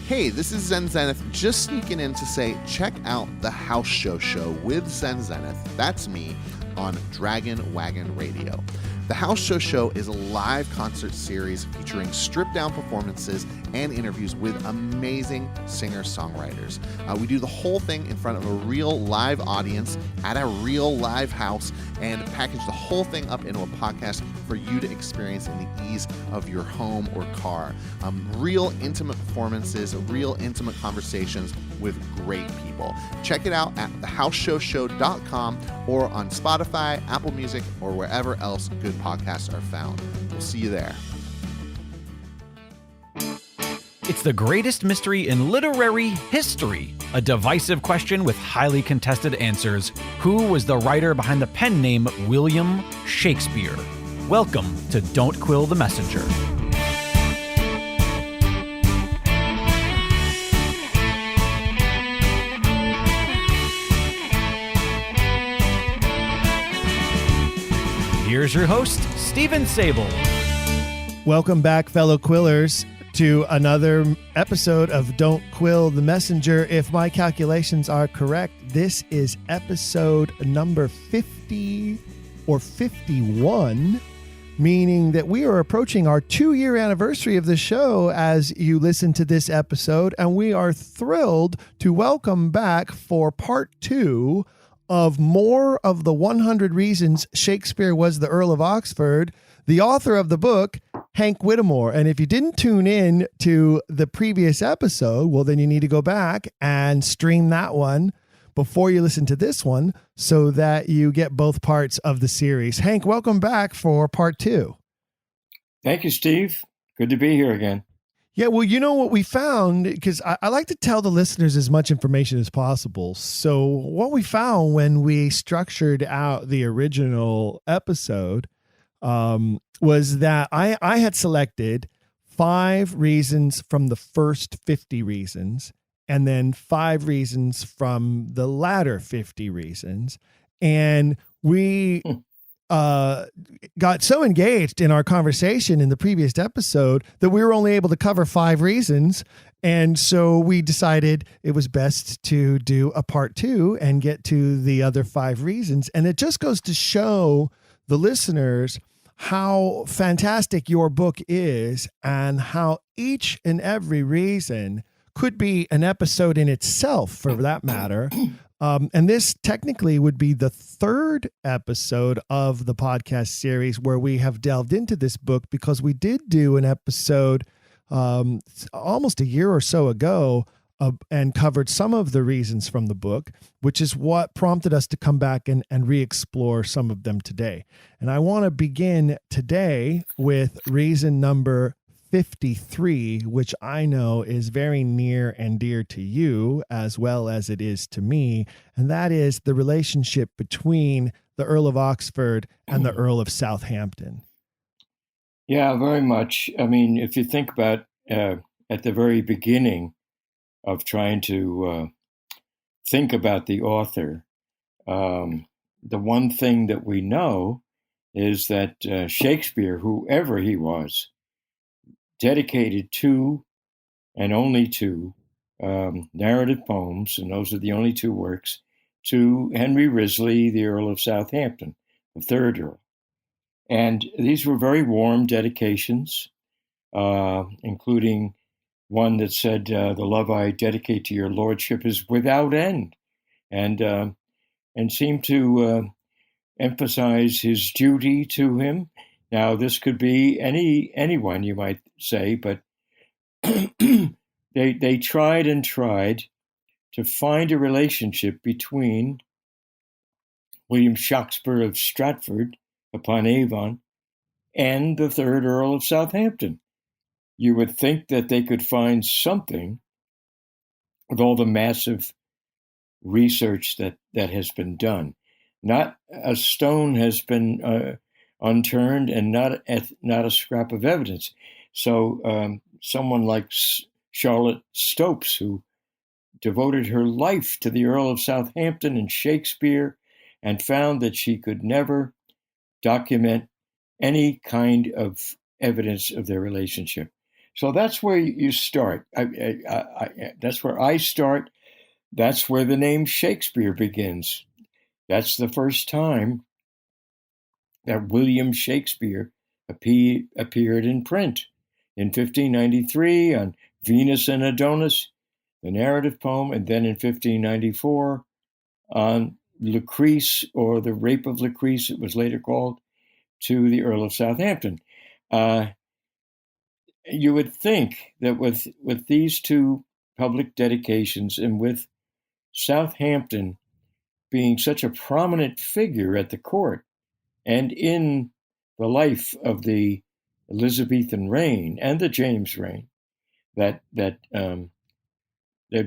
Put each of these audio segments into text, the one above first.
Hey, this is Zen Zenith just sneaking in to say check out the House Show with Zen Zenith. That's me on Dragon Wagon Radio. The House Show is a live concert series featuring stripped-down performances and interviews with amazing singer-songwriters. We do the whole thing in front of a real live audience at a real live house and package the whole thing up into a podcast for you to experience in the ease of your home or car. Real intimate performances, real intimate conversations with great people. Check it out at thehouseshowshow.com or on Spotify, Apple Music, or wherever else good podcasts are found. We'll see you there. It's the greatest mystery in literary history. A divisive question with highly contested answers. Who was the writer behind the pen name William Shakespeare? Welcome to Don't Quill the Messenger. Here's your host, Stephen Sable. Welcome back, fellow Quillers, to another episode of Don't Quill the Messenger. If my calculations are correct, this is episode number 50 or 51, meaning that we are approaching our 2-year anniversary of the show as you listen to this episode, and we are thrilled to welcome back for part 2 of more of the 100 Reasons Shakespeare Was the Earl of Oxford, the author of the book, Hank Whittemore. And if you didn't tune in to the previous episode, well, then you need to go back and stream that one before you listen to this one so that you get both parts of the series. Hank, welcome back for part 2. Thank you, Steve. Good to be here again. Yeah, well, you know what we found, because I like to tell the listeners as much information as possible. So what we found when we structured out the original episode was that I had selected 5 reasons from the first 50 reasons, and then 5 reasons from the latter 50 reasons. And we got so engaged in our conversation in the previous episode that we were only able to cover 5 reasons. And so we decided it was best to do a part 2 and get to the other 5 reasons. And it just goes to show the listeners how fantastic your book is and how each and every reason could be an episode in itself, for that matter. And this technically would be the 3rd episode of the podcast series where we have delved into this book, because we did do an episode almost a year or so ago and covered some of the reasons from the book, which is what prompted us to come back and re-explore some of them today. And I want to begin today with reason number 53, which I know is very near and dear to you as well as it is to me, and that is the relationship between the Earl of Oxford and the Earl of Southampton. Yeah, very much. I mean, if you think about at the very beginning of trying to think about the author, the one thing that we know is that Shakespeare, whoever he was, dedicated 2 and only 2 narrative poems, and those are the only 2 works, to Henry Wriothesley, the Earl of Southampton, the 3rd Earl. And these were very warm dedications, including one that said, the love I dedicate to your lordship is without end, and seemed to emphasize his duty to him. Now, this could be anyone, you might say, but they tried and tried to find a relationship between William Shakespeare of Stratford upon Avon and the 3rd Earl of Southampton. You would think that they could find something with all the massive research that has been done. Not a stone has been unturned, and not a scrap of evidence. So someone like Charlotte Stopes, who devoted her life to the Earl of Southampton and Shakespeare, and found that she could never document any kind of evidence of their relationship. So that's where you start. That's where I start. That's where the name Shakespeare begins. That's the first time that William Shakespeare appeared in print in 1593 on Venus and Adonis, the narrative poem, and then in 1594 on Lucrece, or the Rape of Lucrece, it was later called, to the Earl of Southampton. You would think that with these two public dedications, and with Southampton being such a prominent figure at the court and in the life of the Elizabethan reign and the James reign, that there'd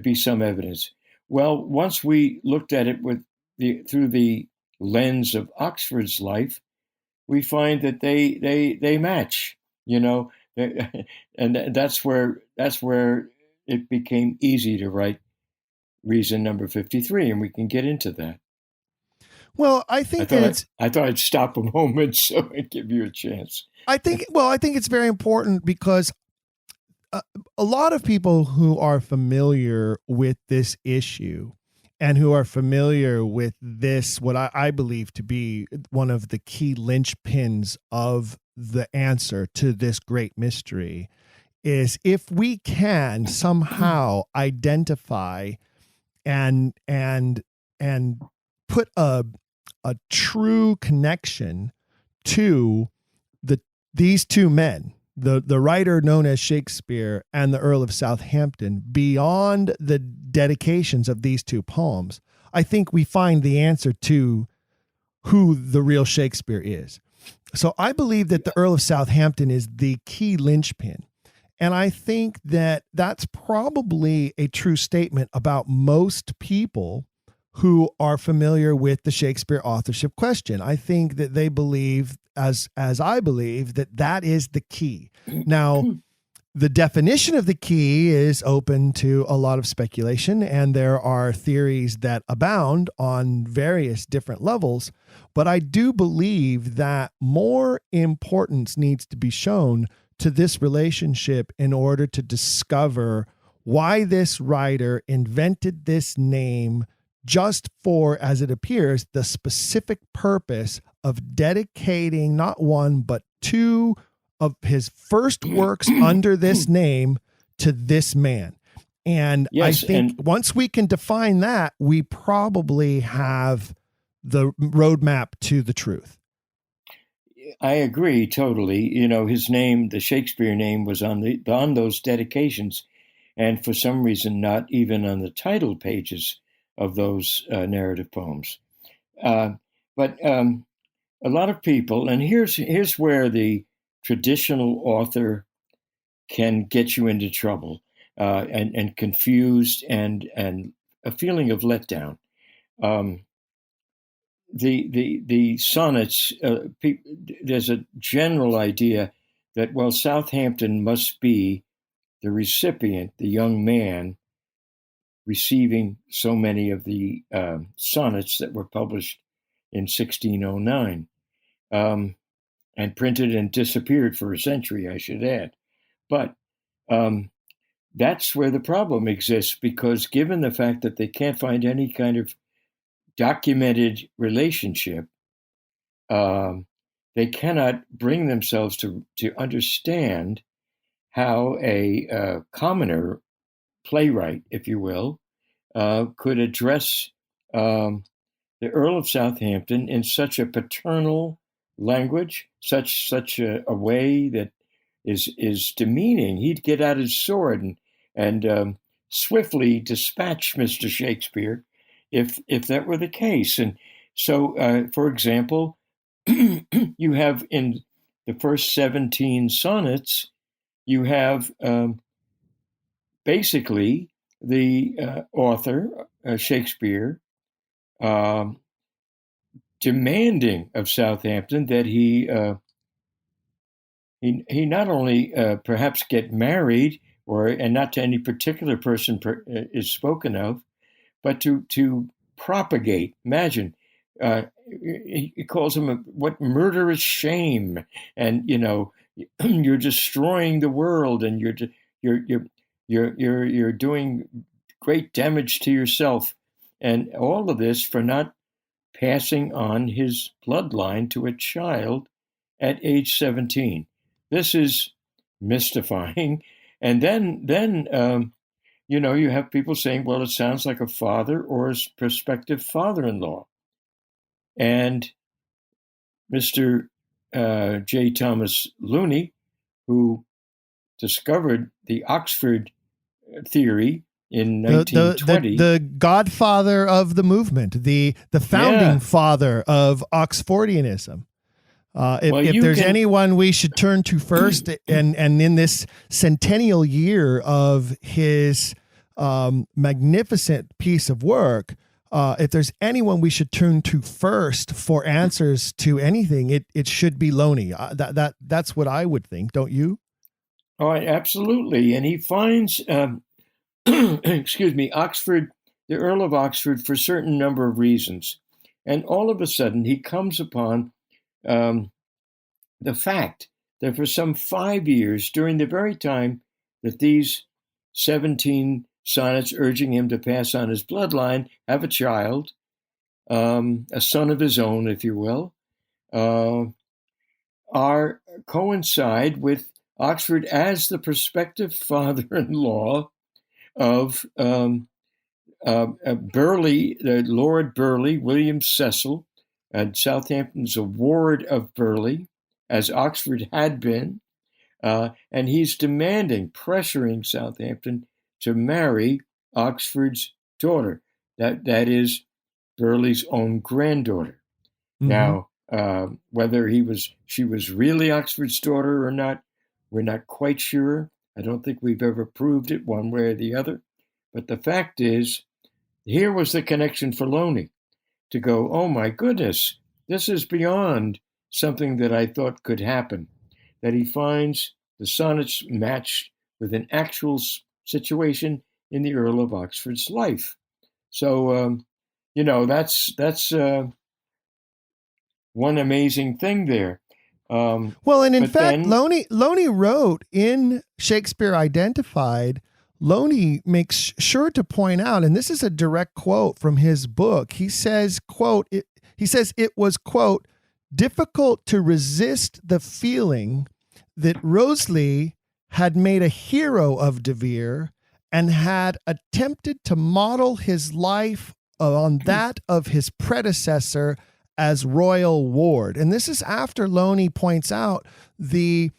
be some evidence. Well, once we looked at it through the lens of Oxford's life, we find that they match, and that's where it became easy to write reason number 53, and we can get into that. Well, I thought I'd stop a moment so I'd give you a chance. I think it's very important because a lot of people who are familiar with this issue and who are familiar with this, what I believe to be one of the key linchpins of the answer to this great mystery, is if we can somehow identify and put a true connection to these two men, the writer known as Shakespeare and the Earl of Southampton, beyond the dedications of these two poems, I think we find the answer to who the real Shakespeare is. So I believe that the Earl of Southampton is the key linchpin. And I think that that's probably a true statement about most people who are familiar with the Shakespeare authorship question. I think that they believe, as I believe, that is the key. Now, the definition of the key is open to a lot of speculation, and there are theories that abound on various different levels. But I do believe that more importance needs to be shown to this relationship in order to discover why this writer invented this name just for, as it appears, the specific purpose of dedicating not one, but two of his first works under this name to this man. And yes, I think once we can define that, we probably have the roadmap to the truth. I agree totally. His name, the Shakespeare name, was on those dedications, and for some reason not even on the title pages of those narrative poems. But a lot of people, and here's where the traditional author can get you into trouble, and confused, and a feeling of letdown. The sonnets, there's a general idea that, well, Southampton must be the recipient, the young man receiving so many of the sonnets that were published in 1609, and printed and disappeared for a century, I should add. But that's where the problem exists, because given the fact that they can't find any kind of documented relationship, they cannot bring themselves to understand how a commoner playwright, if you will, could address the Earl of Southampton in such a paternal language, such a way that is demeaning. He'd get out his sword and swiftly dispatch Mr. Shakespeare if that were the case. And so, for example, you have in the first 17 sonnets, you have basically the author, Shakespeare, demanding of Southampton that he not only perhaps get married, and not to any particular person is spoken of, but to propagate. Imagine, he calls him what murderous shame, and you're destroying the world, and you're doing great damage to yourself, and all of this for not passing on his bloodline to a child at age 17. This is mystifying. And then you have people saying, well, it sounds like a father or a prospective father-in-law. And Mr. J. Thomas Looney, who discovered the Oxford theory in 1920. The godfather of the movement, the founding father of Oxfordianism. If there's anyone we should turn to first, and in this centennial year of his magnificent piece of work, if there's anyone we should turn to first for answers to anything, it should be Loney. That's what I would think, don't you? Oh, absolutely. And he finds, excuse me, Oxford, the Earl of Oxford, for a certain number of reasons. And all of a sudden, he comes upon the fact that for some 5 years, during the very time that these 17 sonnets urging him to pass on his bloodline, have a child, a son of his own, if you will, coincide with Oxford as the prospective father-in-law of Burleigh, Lord Burleigh, William Cecil, and Southampton's a ward of Burleigh, as Oxford had been, and he's pressuring Southampton to marry Oxford's daughter. That is Burleigh's own granddaughter. Mm-hmm. Now, whether she was really Oxford's daughter or not, we're not quite sure. I don't think we've ever proved it one way or the other. But the fact is, here was the connection for Loney to go, oh my goodness, this is beyond something that I thought could happen. That he finds the sonnets matched with an actual situation in the Earl of Oxford's life. So, that's one amazing thing there. Well, and in fact, Loney wrote in Shake-Speare Identified, Loney makes sure to point out, and this is a direct quote from his book. He says, quote, it was, quote, difficult to resist the feeling that Rosely had made a hero of De Vere and had attempted to model his life on that of his predecessor as royal ward. And this is after Loney points out the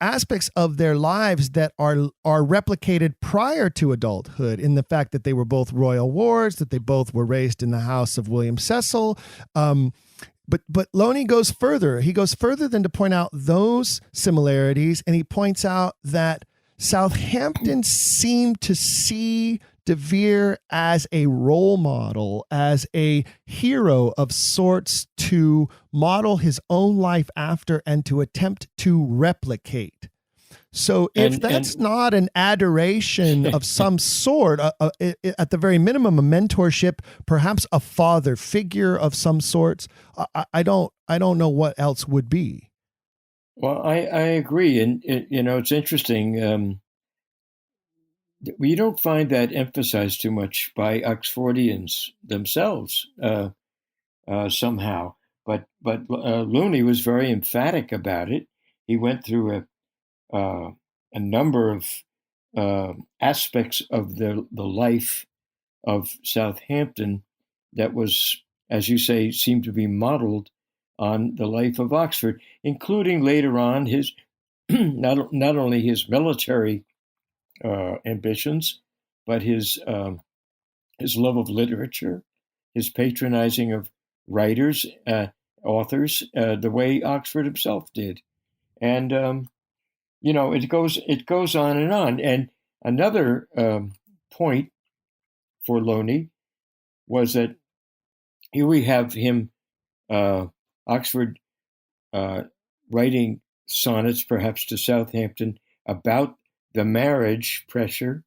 aspects of their lives that are replicated prior to adulthood, in the fact that they were both royal wards, that they both were raised in the house of William Cecil. But Loney goes further. He goes further than to point out those similarities, and he points out that Southampton seemed to see De Vere as a role model, as a hero of sorts to model his own life after and to attempt to replicate. So if that's not an adoration of some sort, at the very minimum, a mentorship, perhaps a father figure of some sorts, I don't know what else would be. Well, I agree. And, it's interesting. We don't find that emphasized too much by Oxfordians themselves somehow. But Looney was very emphatic about it. He went through a number of aspects of the life of Southampton that was, as you say, seemed to be modeled on the life of Oxford, including later on his not only his military ambitions, but his love of literature, his patronizing of writers, authors, the way Oxford himself did, and it goes on and on. And another point for Loney was that here we have him, Oxford, writing sonnets, perhaps to Southampton, about the marriage pressure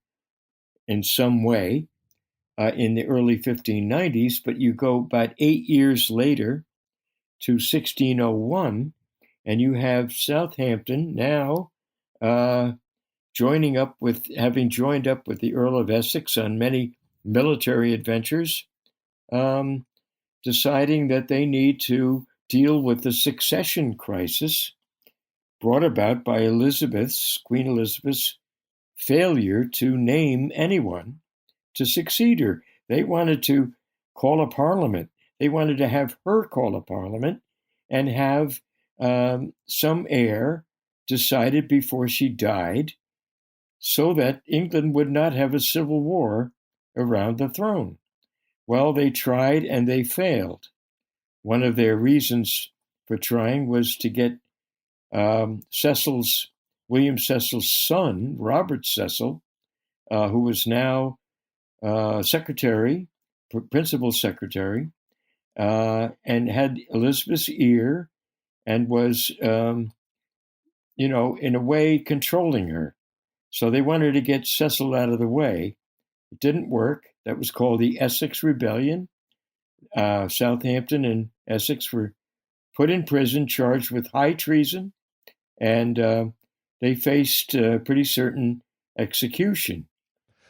in some way in the early 1590s, but you go about 8 years later to 1601, and you have Southampton now having joined up with the Earl of Essex on many military adventures, deciding that they need to deal with the succession crisis brought about by Queen Elizabeth's failure to name anyone to succeed her. They wanted to call a parliament. They wanted to have her call a parliament and have some heir decided before she died, so that England would not have a civil war around the throne. Well, they tried and they failed. One of their reasons for trying was to get William Cecil's son, Robert Cecil, who was now principal secretary, and had Elizabeth's ear and was, in a way controlling her. So they wanted to get Cecil out of the way. It didn't work. That was called the Essex Rebellion. Southampton and Essex were put in prison, charged with high treason, and they faced pretty certain execution.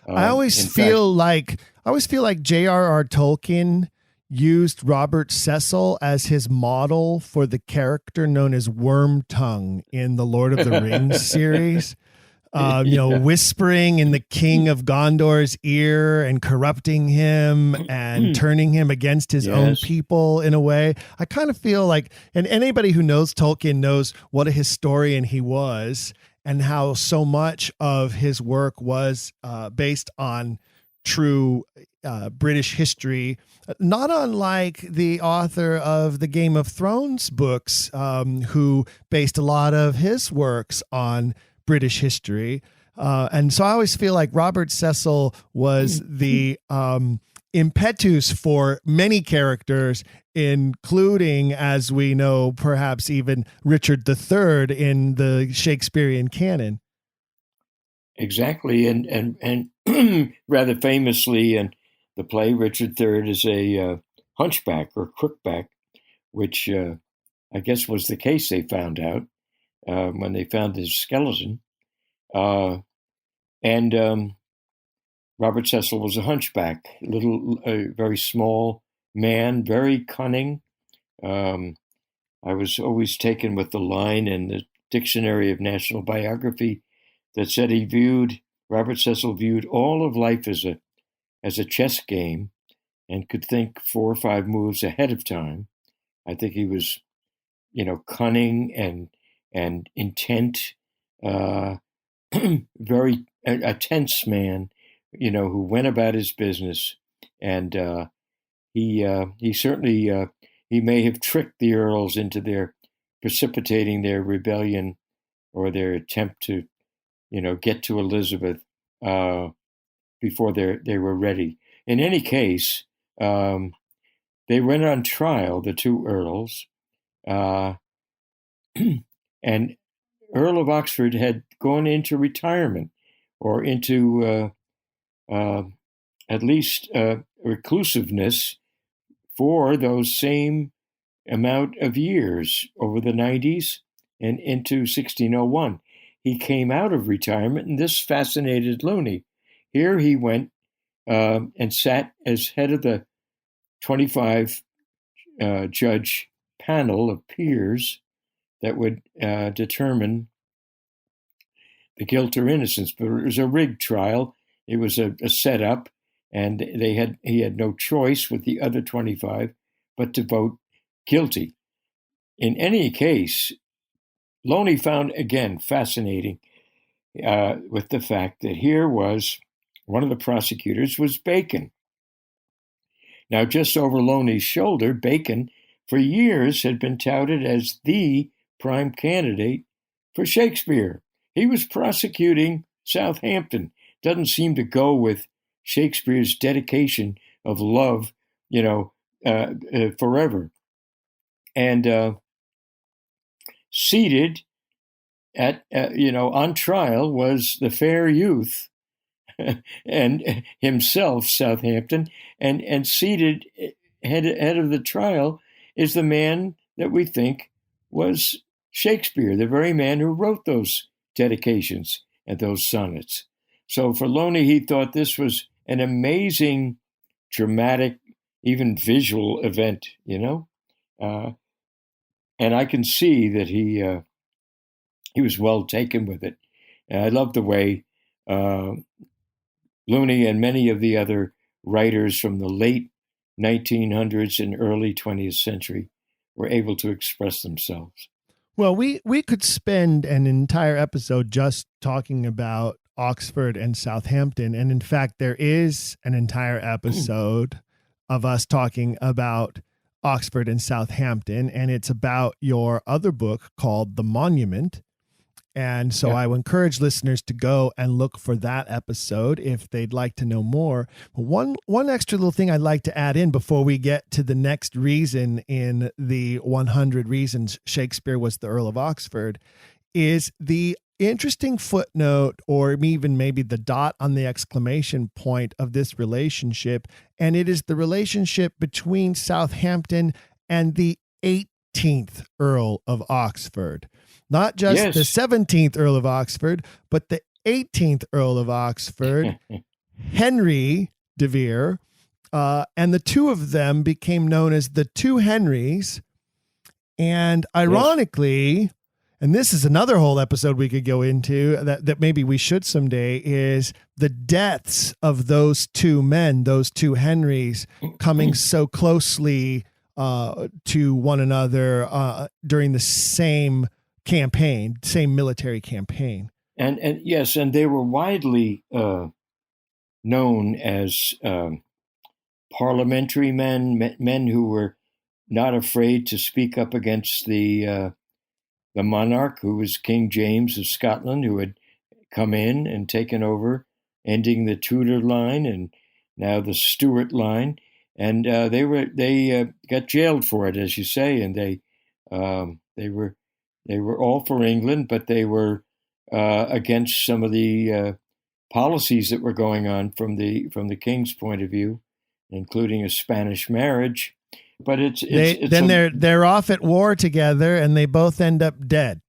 I always feel like J.R.R. Tolkien used Robert Cecil as his model for the character known as Wormtongue in the Lord of the Rings series. Whispering in the King of Gondor's ear and corrupting him and turning him against his own people in a way. I kind of feel like, and anybody who knows Tolkien knows what a historian he was and how so much of his work was based on true British history, not unlike the author of the Game of Thrones books, who based a lot of his works on British history. And so I always feel like Robert Cecil was the impetus for many characters, including, as we know, perhaps even Richard III in the Shakespearean canon. Exactly. And rather famously in the play, Richard III is a hunchback or crookback, which I guess was the case, they found out when they found his skeleton. And Robert Cecil was a hunchback, very small man, very cunning. I was always taken with the line in the Dictionary of National Biography that said Robert Cecil viewed all of life as a chess game and could think 4 or 5 moves ahead of time. I think he was, cunning and intent, very a tense man, who went about his business, and he certainly he may have tricked the Earls into precipitating their rebellion or their attempt to, get to Elizabeth before they were ready. In any case, they went on trial, the 2 Earls, and Earl of Oxford had gone into retirement or into at least reclusiveness for those same amount of years over the 90s and into 1601. He came out of retirement, and this fascinated Looney. Here he went and sat as head of the 25 judge panel of peers that would determine the guilt or innocence. But it was a rigged trial. It was a setup, and he had no choice with the other 25 but to vote guilty. In any case, Loney found, again, fascinating with the fact that here was one of the prosecutors was Bacon. Now, just over Loney's shoulder, Bacon, for years, had been touted as the prime candidate for Shakespeare. He was prosecuting Southampton. Doesn't seem to go with Shakespeare's dedication of love, forever. And seated on trial was the fair youth and himself, Southampton, and seated head of the trial is the man that we think was Shakespeare, the very man who wrote those dedications and those sonnets. So for Loney, he thought this was an amazing, dramatic, even visual event, and I can see that he was well taken with it. And I love the way Looney and many of the other writers from the late 1900s and early 20th century were able to express themselves. Well, we could spend an entire episode just talking about Oxford and Southampton. And in fact, there is an entire episode of us talking about Oxford and Southampton. And it's about your other book called The Monument. And so I would encourage listeners to go and look for that episode if they'd like to know more. One extra little thing I'd like to add in before we get to the next reason in the 100 Reasons Shakespeare was the Earl of Oxford is the interesting footnote, or even maybe the dot on the exclamation point of this relationship. And it is the relationship between Southampton and the 18th Earl of Oxford. Not just the 17th Earl of Oxford, but the 18th Earl of Oxford, Henry de Vere. And the two of them became known as the two Henrys. And ironically, and this is another whole episode we could go into that maybe we should someday, is the deaths of those two men, those two Henrys, coming so closely to one another during the same campaign, same military campaign. And yes, and they were widely known as parliamentary men who were not afraid to speak up against the monarch, who was King James of Scotland, who had come in and taken over, ending the Tudor line and now the Stuart line. And they got jailed for it, as you say, and they were all for England, but they were against some of the policies that were going on from the king's point of view, including a Spanish marriage. But they're off at war together, and they both end up dead.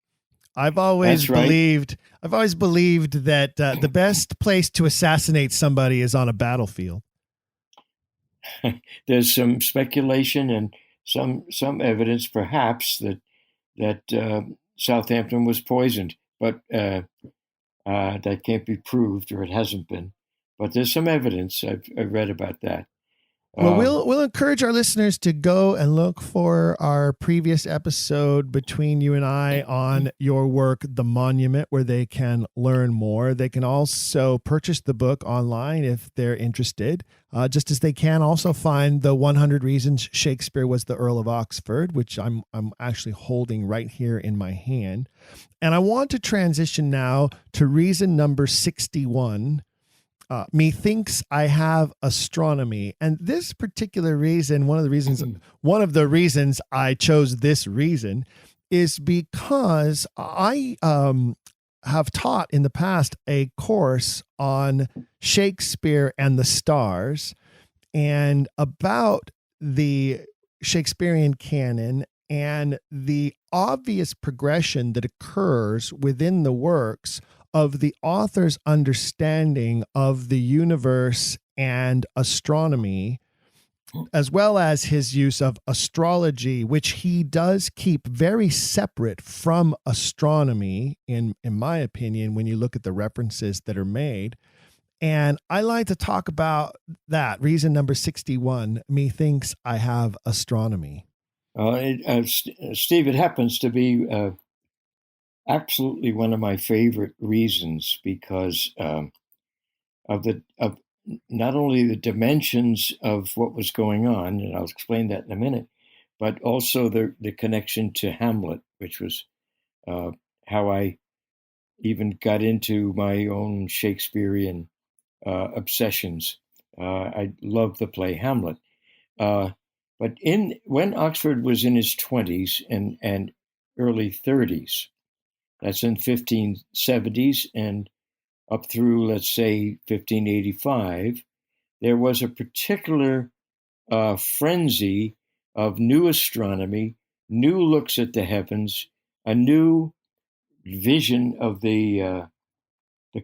I've always believed that the best place to assassinate somebody is on a battlefield. There's some speculation and some evidence, perhaps, that Southampton was poisoned, but that can't be proved, or it hasn't been. But there's some evidence. I've read about that. Well, we'll encourage our listeners to go and look for our previous episode between you and I on your work, The Monument, where they can learn more. They can also purchase the book online if they're interested, just as they can also find the 100 Reasons Shakespeare was the Earl of Oxford, which I'm actually holding right here in my hand. And I want to transition now to reason number 61. Methinks I have astronomy. And this particular reason, one of the reasons I chose this reason is because I have taught in the past a course on Shakespeare and the stars and about the Shakespearean canon and the obvious progression that occurs within the works of the author's understanding of the universe and astronomy, as well as his use of astrology, which he does keep very separate from astronomy, in my opinion, when you look at the references that are made. And I like to talk about that. Reason number 61, methinks I have astronomy. Steve, it happens to be absolutely one of my favorite reasons because of not only the dimensions of what was going on, and I'll explain that in a minute, but also the connection to Hamlet, which was how I even got into my own Shakespearean obsessions. I love the play Hamlet. But when Oxford was in his 20s and early 30s, that's in 1570s and up through, let's say, 1585, there was a particular frenzy of new astronomy, new looks at the heavens, a new vision of the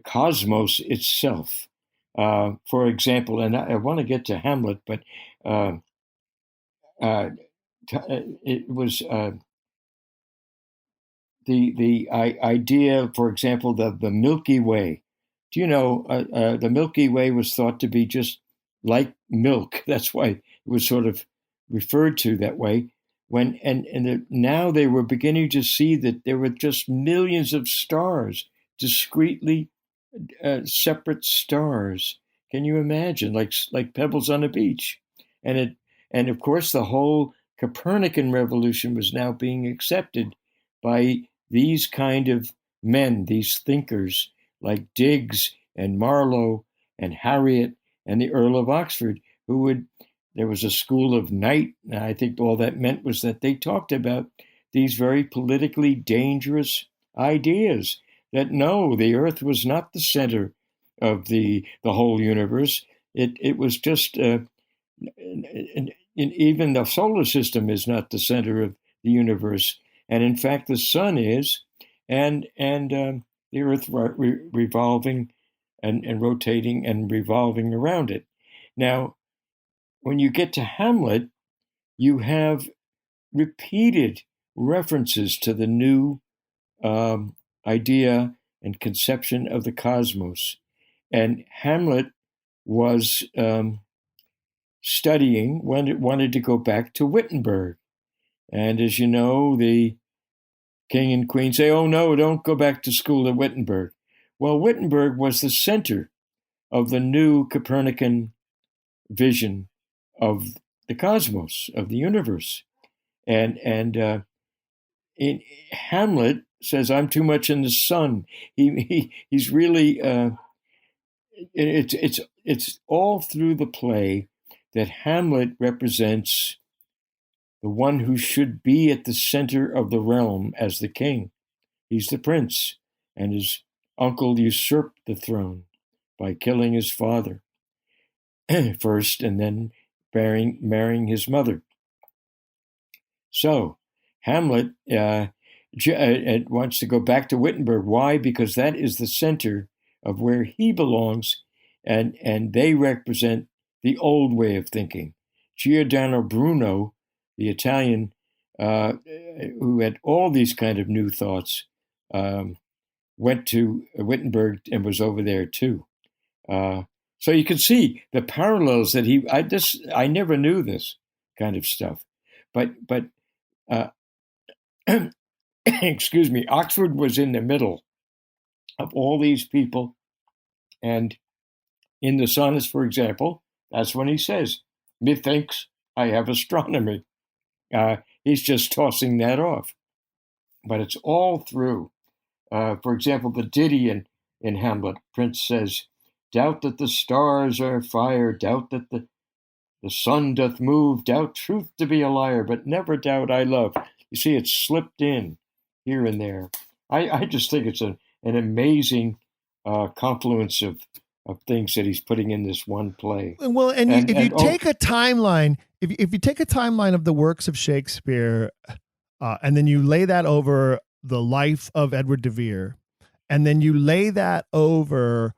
cosmos itself. For example, and I want to get to Hamlet, but it was the idea, for example, the Milky Way. Do you know the Milky Way was thought to be just like milk? That's why it was sort of referred to that way. Now they were beginning to see that there were just millions of stars, discretely separate stars. Can you imagine, like pebbles on a beach? And of course, the whole Copernican revolution was now being accepted by these kind of men, these thinkers like Digges and Marlowe and Harriot and the Earl of Oxford, there was a school of night. And I think all that meant was that they talked about these very politically dangerous ideas that no, the Earth was not the center of the whole universe. It was just, even the solar system is not the center of the universe. And in fact, the sun is, and the Earth revolving and rotating and revolving around it. Now, when you get to Hamlet, you have repeated references to the new idea and conception of the cosmos. And Hamlet was studying when it wanted to go back to Wittenberg. And as you know, the king and queen say, oh, no, don't go back to school at Wittenberg. Well, Wittenberg was the center of the new Copernican vision of the cosmos, of the universe. And in Hamlet says, I'm too much in the sun. He's really, it's all through the play that Hamlet represents the one who should be at the center of the realm as the king. He's the prince, and his uncle usurped the throne by killing his father first and then marrying his mother. So Hamlet wants to go back to Wittenberg. Why? Because that is the center of where he belongs, and they represent the old way of thinking. Giordano Bruno, the Italian, who had all these kind of new thoughts, went to Wittenberg and was over there too. So you can see the parallels that I never knew this kind of stuff, but excuse me, Oxford was in the middle of all these people, and in the sonnets, for example, that's when he says, methinks I have astronomy. He's just tossing that off. But it's all through. For example, the ditty in Hamlet, Prince says, doubt that the stars are fire, doubt that the sun doth move, doubt truth to be a liar, but never doubt I love. You see, it's slipped in here and there. I just think it's an amazing confluence of things that he's putting in this one play. Well, if you take a timeline of the works of Shakespeare, and then you lay that over the life of Edward de Vere, and then you lay that over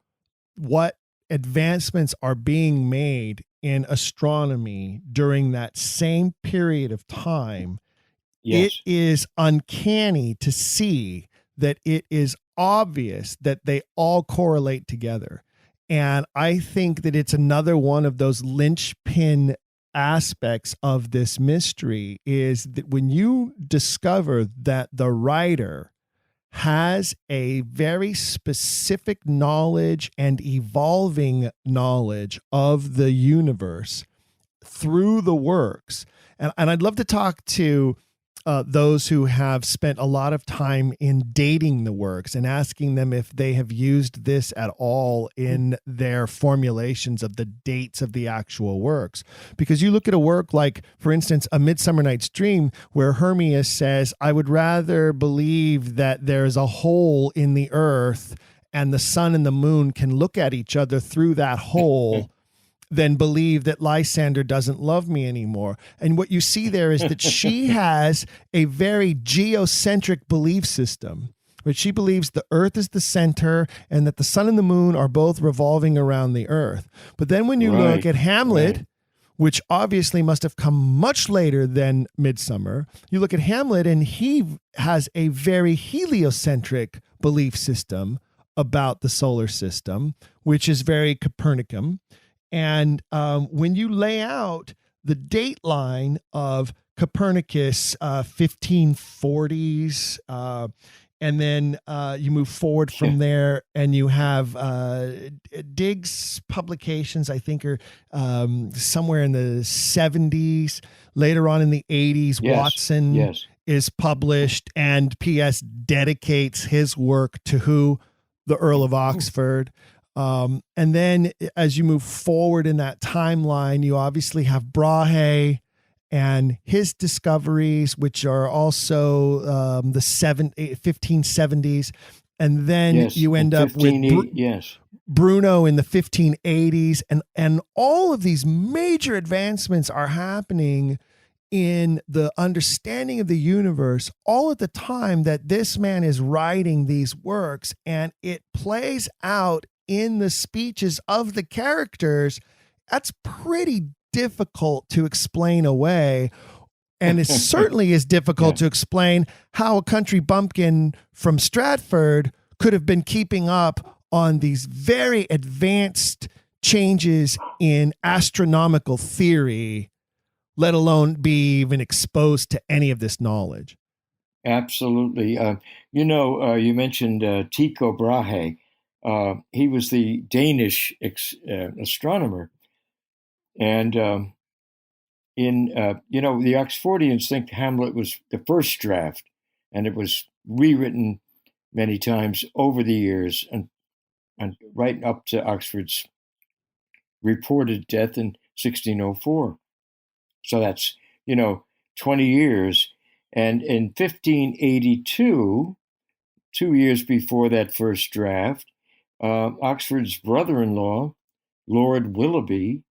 what advancements are being made in astronomy during that same period of time, yes, it is uncanny to see that it is obvious that they all correlate together. And I think that it's another one of those linchpin aspects of this mystery, is that when you discover that the writer has a very specific knowledge and evolving knowledge of the universe through the works. And I'd love to talk to those who have spent a lot of time in dating the works and asking them if they have used this at all in their formulations of the dates of the actual works. Because you look at a work like, for instance, A Midsummer Night's Dream, where Hermias says, I would rather believe that there's a hole in the earth and the sun and the moon can look at each other through that hole then believe that Lysander doesn't love me anymore. And what you see there is that she has a very geocentric belief system, which she believes the earth is the center and that the sun and the moon are both revolving around the earth. But then when you look at Hamlet, which obviously must have come much later than Midsummer, you look at Hamlet and he has a very heliocentric belief system about the solar system, which is very Copernican. And when you lay out the date line of Copernicus, 1540s, and then you move forward from there, and you have Diggs publications, I think, are somewhere in the 70s. Later on in the 80s, Watson is published, and P.S. dedicates his work to who? The Earl of Oxford. And then as you move forward in that timeline, you obviously have Brahe and his discoveries, which are also the 1570s. And then you end up with Bruno in the 1580s. And all of these major advancements are happening in the understanding of the universe all at the time that this man is writing these works, and it plays out in the speeches of the characters. That's pretty difficult to explain away, and it certainly is difficult to explain how a country bumpkin from Stratford could have been keeping up on these very advanced changes in astronomical theory, let alone be even exposed to any of this knowledge. Absolutely. You mentioned Tycho Brahe. He was the Danish astronomer. And the Oxfordians think Hamlet was the first draft, and it was rewritten many times over the years, and right up to Oxford's reported death in 1604. So that's, 20 years. And in 1582, 2 years before that first draft, Oxford's brother-in-law, Lord Willoughby,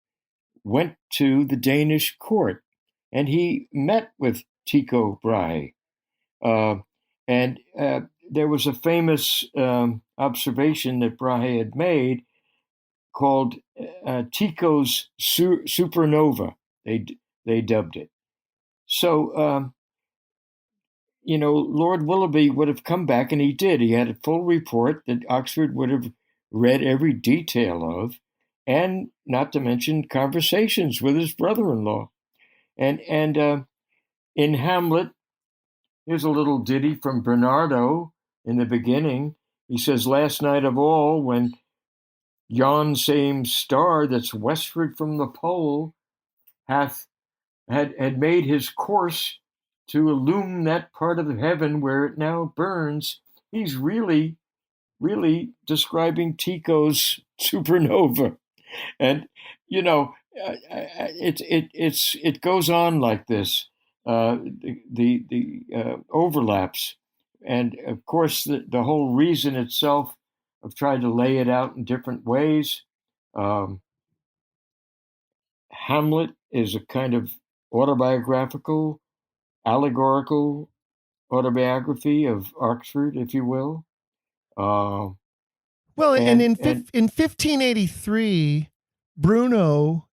went to the Danish court, and he met with Tycho Brahe. And there was a famous observation that Brahe had made called Tycho's supernova, they dubbed it. So, Lord Willoughby would have come back, and he did. He had a full report that Oxford would have read every detail of, and not to mention conversations with his brother-in-law. And in Hamlet, here's a little ditty from Bernardo in the beginning. He says, "Last night of all, when yon same star that's westward from the pole had made his course to illume that part of heaven where it now burns," he's really, really describing Tycho's supernova. And it goes on like this. The overlaps, and of course the whole reason itself of trying to lay it out in different ways. Hamlet is a kind of autobiographical, allegorical autobiography of Oxford, if you will. In 1583, Bruno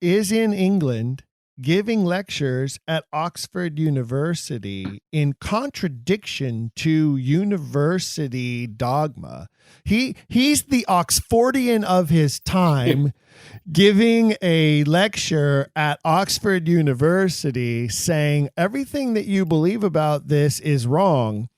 is in England giving lectures at Oxford University in contradiction to university dogma. He's the Oxfordian of his time, giving a lecture at Oxford University saying everything that you believe about this is wrong.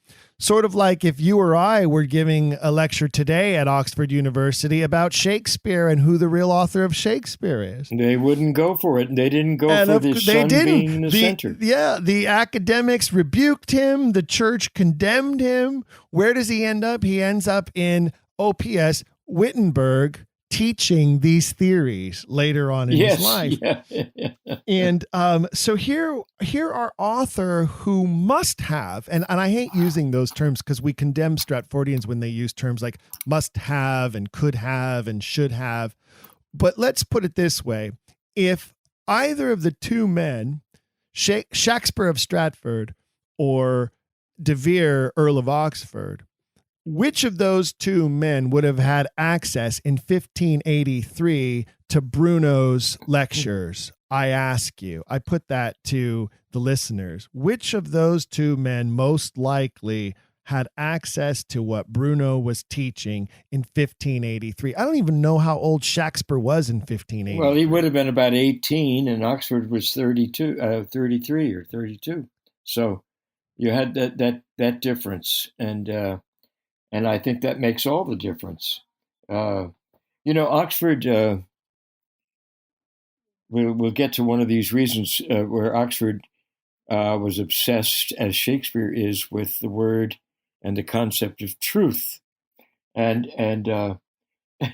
Sort of like if you or I were giving a lecture today at Oxford University about Shake-Speare and who the real author of Shake-Speare is. They wouldn't go for it. They didn't go for the sun being in the center. Yeah, the academics rebuked him. The church condemned him. Where does he end up? He ends up in OPS Wittenberg, teaching these theories later on in his life. Yeah. And so here our author who must have, and I hate using those terms because we condemn Stratfordians when they use terms like must have and could have and should have. But let's put it this way. If either of the two men, Shake-Speare of Stratford or De Vere, Earl of Oxford, which of those two men would have had access in 1583 to Bruno's lectures? I ask you. I put that to the listeners. Which of those two men most likely had access to what Bruno was teaching in 1583? I don't even know how old Shake-Speare was in 1583. Well, he would have been about 18, and Oxford was 33 or 32. So you had that difference, and I think that makes all the difference. Oxford. We'll get to one of these reasons where Oxford was obsessed, as Shakespeare is, with the word and the concept of truth, and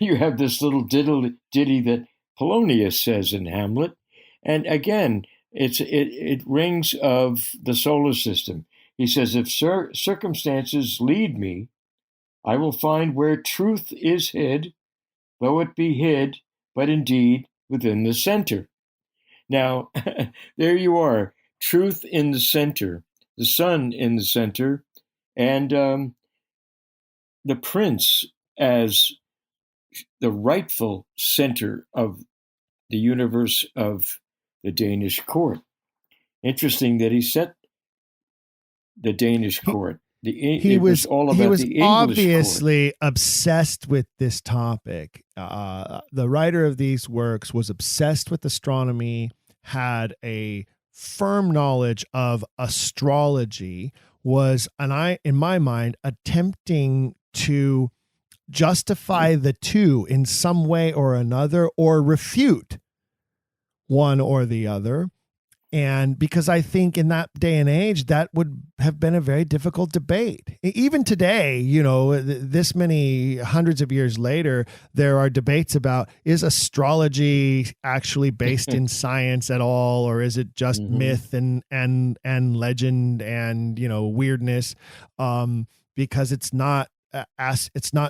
you have this little ditty that Polonius says in Hamlet, and again, it rings of the solar system. He says, "If circumstances lead me, I will find where truth is hid, though it be hid, but indeed within the center." Now, there you are, truth in the center, the sun in the center, and the prince as the rightful center of the universe of the Danish court. Interesting that he set the Danish court. He was all about the English obviously court. obsessed with this topic. The writer of these works was obsessed with astronomy, had a firm knowledge of astrology, was, in my mind, attempting to justify the two in some way or another, or refute one or the other. And because I think in that day and age, that would have been a very difficult debate. Even today, this many hundreds of years later, there are debates about, is astrology actually based in science at all? Or is it just myth and legend and, weirdness? Because it's not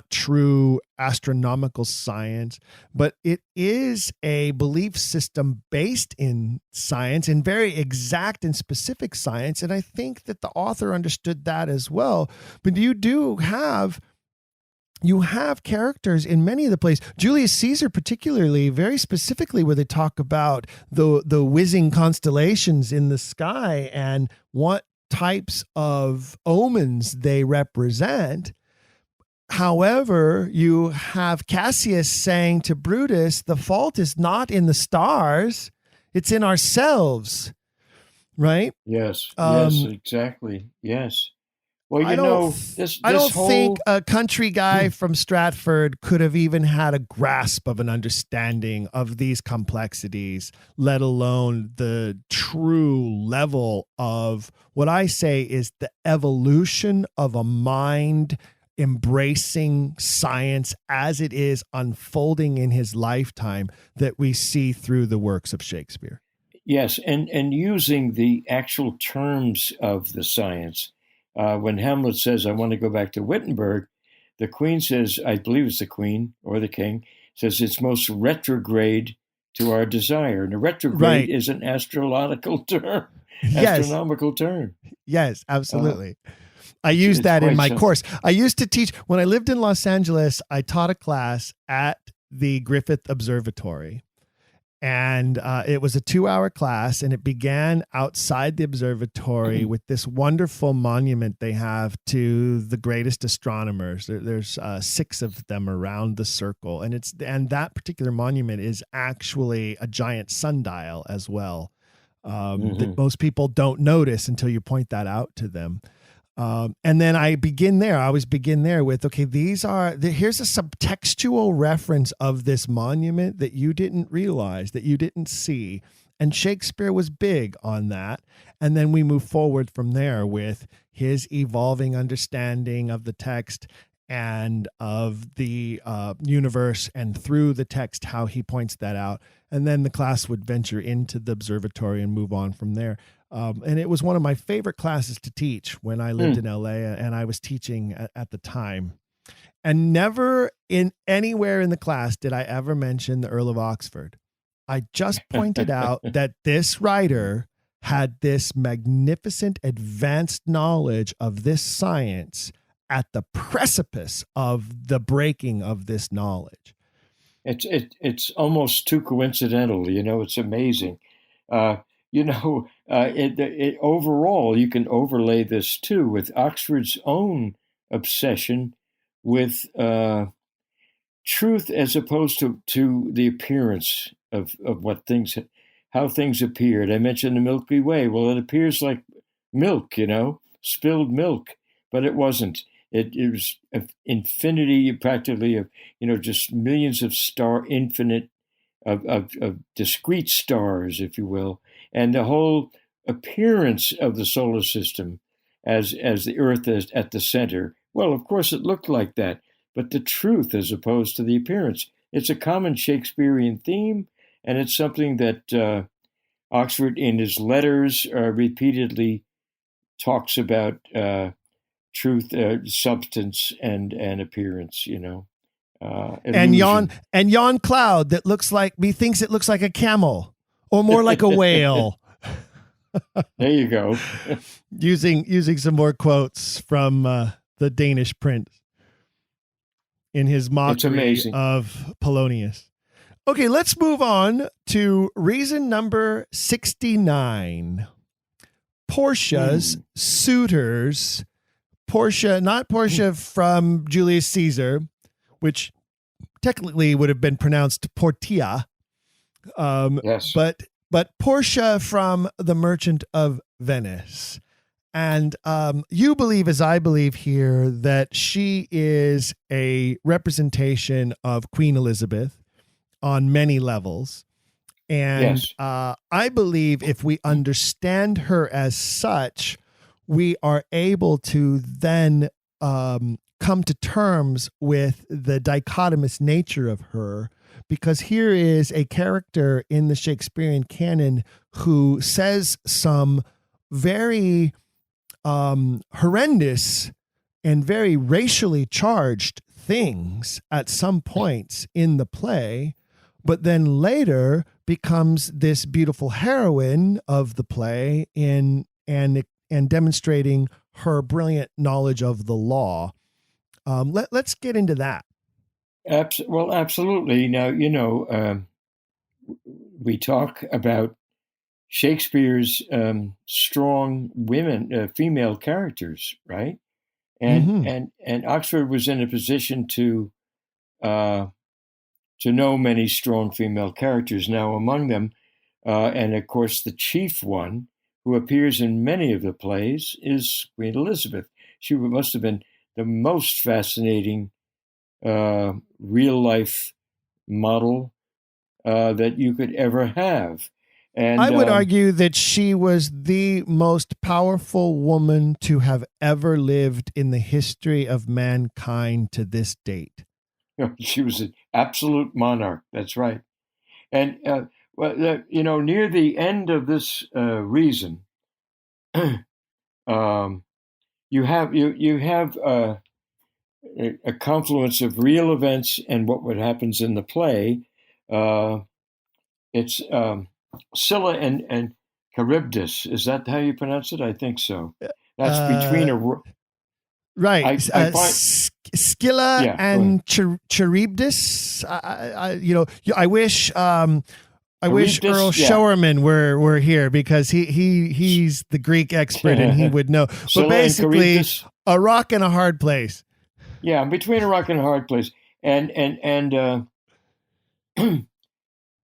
true astronomical science, but it is a belief system based in science, in very exact and specific science. And I think that the author understood that as well. But you have characters in many of the plays, Julius Caesar particularly, very specifically, where they talk about the whizzing constellations in the sky and what types of omens they represent. However, you have Cassius saying to Brutus, the fault is not in the stars, it's in ourselves, right? Yes, exactly. Yes. Well, I don't think a country guy from Stratford could have even had a grasp of an understanding of these complexities, let alone the true level of what I say is the evolution of a mind embracing science as it is unfolding in his lifetime that we see through the works of Shakespeare. Yes, and using the actual terms of the science. When Hamlet says, "I want to go back to Wittenberg," the queen says, I believe it's the queen or the king, says it's most retrograde to our desire. And a retrograde is an astrological term, astronomical term. Yes, absolutely. I used that in my course. I used to teach, when I lived in Los Angeles, I taught a class at the Griffith Observatory. And it was a 2-hour class, and it began outside the observatory with this wonderful monument they have to the greatest astronomers. There's 6 of them around the circle, and that particular monument is actually a giant sundial as well, that most people don't notice until you point that out to them. And then I always begin there with, okay, here's a subtextual reference of this monument that you didn't realize, that you didn't see. And Shakespeare was big on that. And then we move forward from there with his evolving understanding of the text and of the universe, and through the text, how he points that out. And then the class would venture into the observatory and move on from there. And it was one of my favorite classes to teach when I lived in LA, and I was teaching at the time. And never in anywhere in the class did I ever mention the Earl of Oxford. I just pointed out that this writer had this magnificent advanced knowledge of this science at the precipice of the breaking of this knowledge. It's almost too coincidental. It's amazing. Overall, you can overlay this too with Oxford's own obsession with truth as opposed to the appearance of how things appeared. I mentioned the Milky Way. Well, it appears like milk, spilled milk, but it wasn't. It was infinity, practically, of just millions of infinite of discrete stars, if you will, and the whole appearance of the solar system as the Earth is at the center. Well, of course, it looked like that, but the truth as opposed to the appearance. It's a common Shakespearean theme, and it's something that Oxford, in his letters, repeatedly talks about truth, substance, and appearance. And yon cloud that thinks it looks like a camel, or more like a whale. There you go. using some more quotes from the Danish prince in his mockery of Polonius. Okay, let's move on to reason number 69. Portia's suitors. Portia, not Portia from Julius Caesar, which technically would have been pronounced Portia. Yes. But Portia from The Merchant of Venice. And you believe, as I believe here, that she is a representation of Queen Elizabeth on many levels. And yes. I believe if we understand her as such, we are able to then come to terms with the dichotomous nature of her, because here is a character in the Shakespearean canon who says some very horrendous and very racially charged things at some points in the play, but then later becomes this beautiful heroine of the play and demonstrating her brilliant knowledge of the law. Let's get into that. Well, absolutely. Now, we talk about Shakespeare's strong female characters, right? And Oxford was in a position to know many strong female characters. Now, among them, and of course, the chief one who appears in many of the plays is Queen Elizabeth. She must have been the most fascinating real life model that you could ever have. And I would argue that she was the most powerful woman to have ever lived in the history of mankind to this date. She was an absolute monarch. That's right. And near the end of this reason, you have a confluence of real events and what happens in the play. It's Scylla and Charybdis. Is that how you pronounce it? I think so. That's between right. Scylla and Charybdis. I wish Earl Showerman were here, because he's the Greek expert and he would know. But basically, a rock and a hard place. Yeah, between a rock and a hard place, and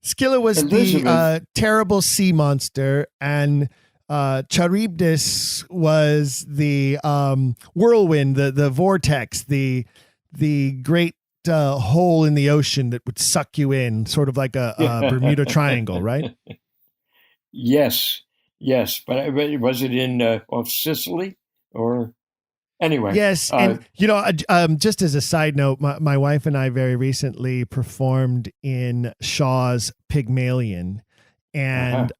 Scylla was Elizabeth, the terrible sea monster, and Charybdis was the whirlwind, the vortex, the great hole in the ocean that would suck you in, sort of like a Bermuda Triangle, right? Yes, but was it in off Sicily or? Anyway. Yes. And, just as a side note, my wife and I very recently performed in Shaw's Pygmalion. And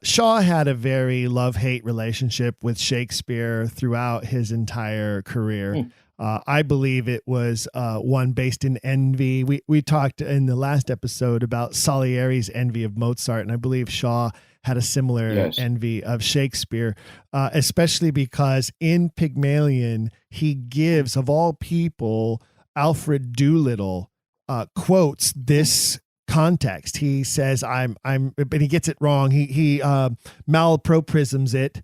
Shaw had a very love-hate relationship with Shakespeare throughout his entire career. I believe it was one based in envy. We talked in the last episode about Salieri's envy of Mozart, and I believe Shaw had a similar Yes. envy of Shakespeare, especially because in Pygmalion, he gives, of all people, Alfred Doolittle quotes this context. He says, but he gets it wrong. He malapropisms it,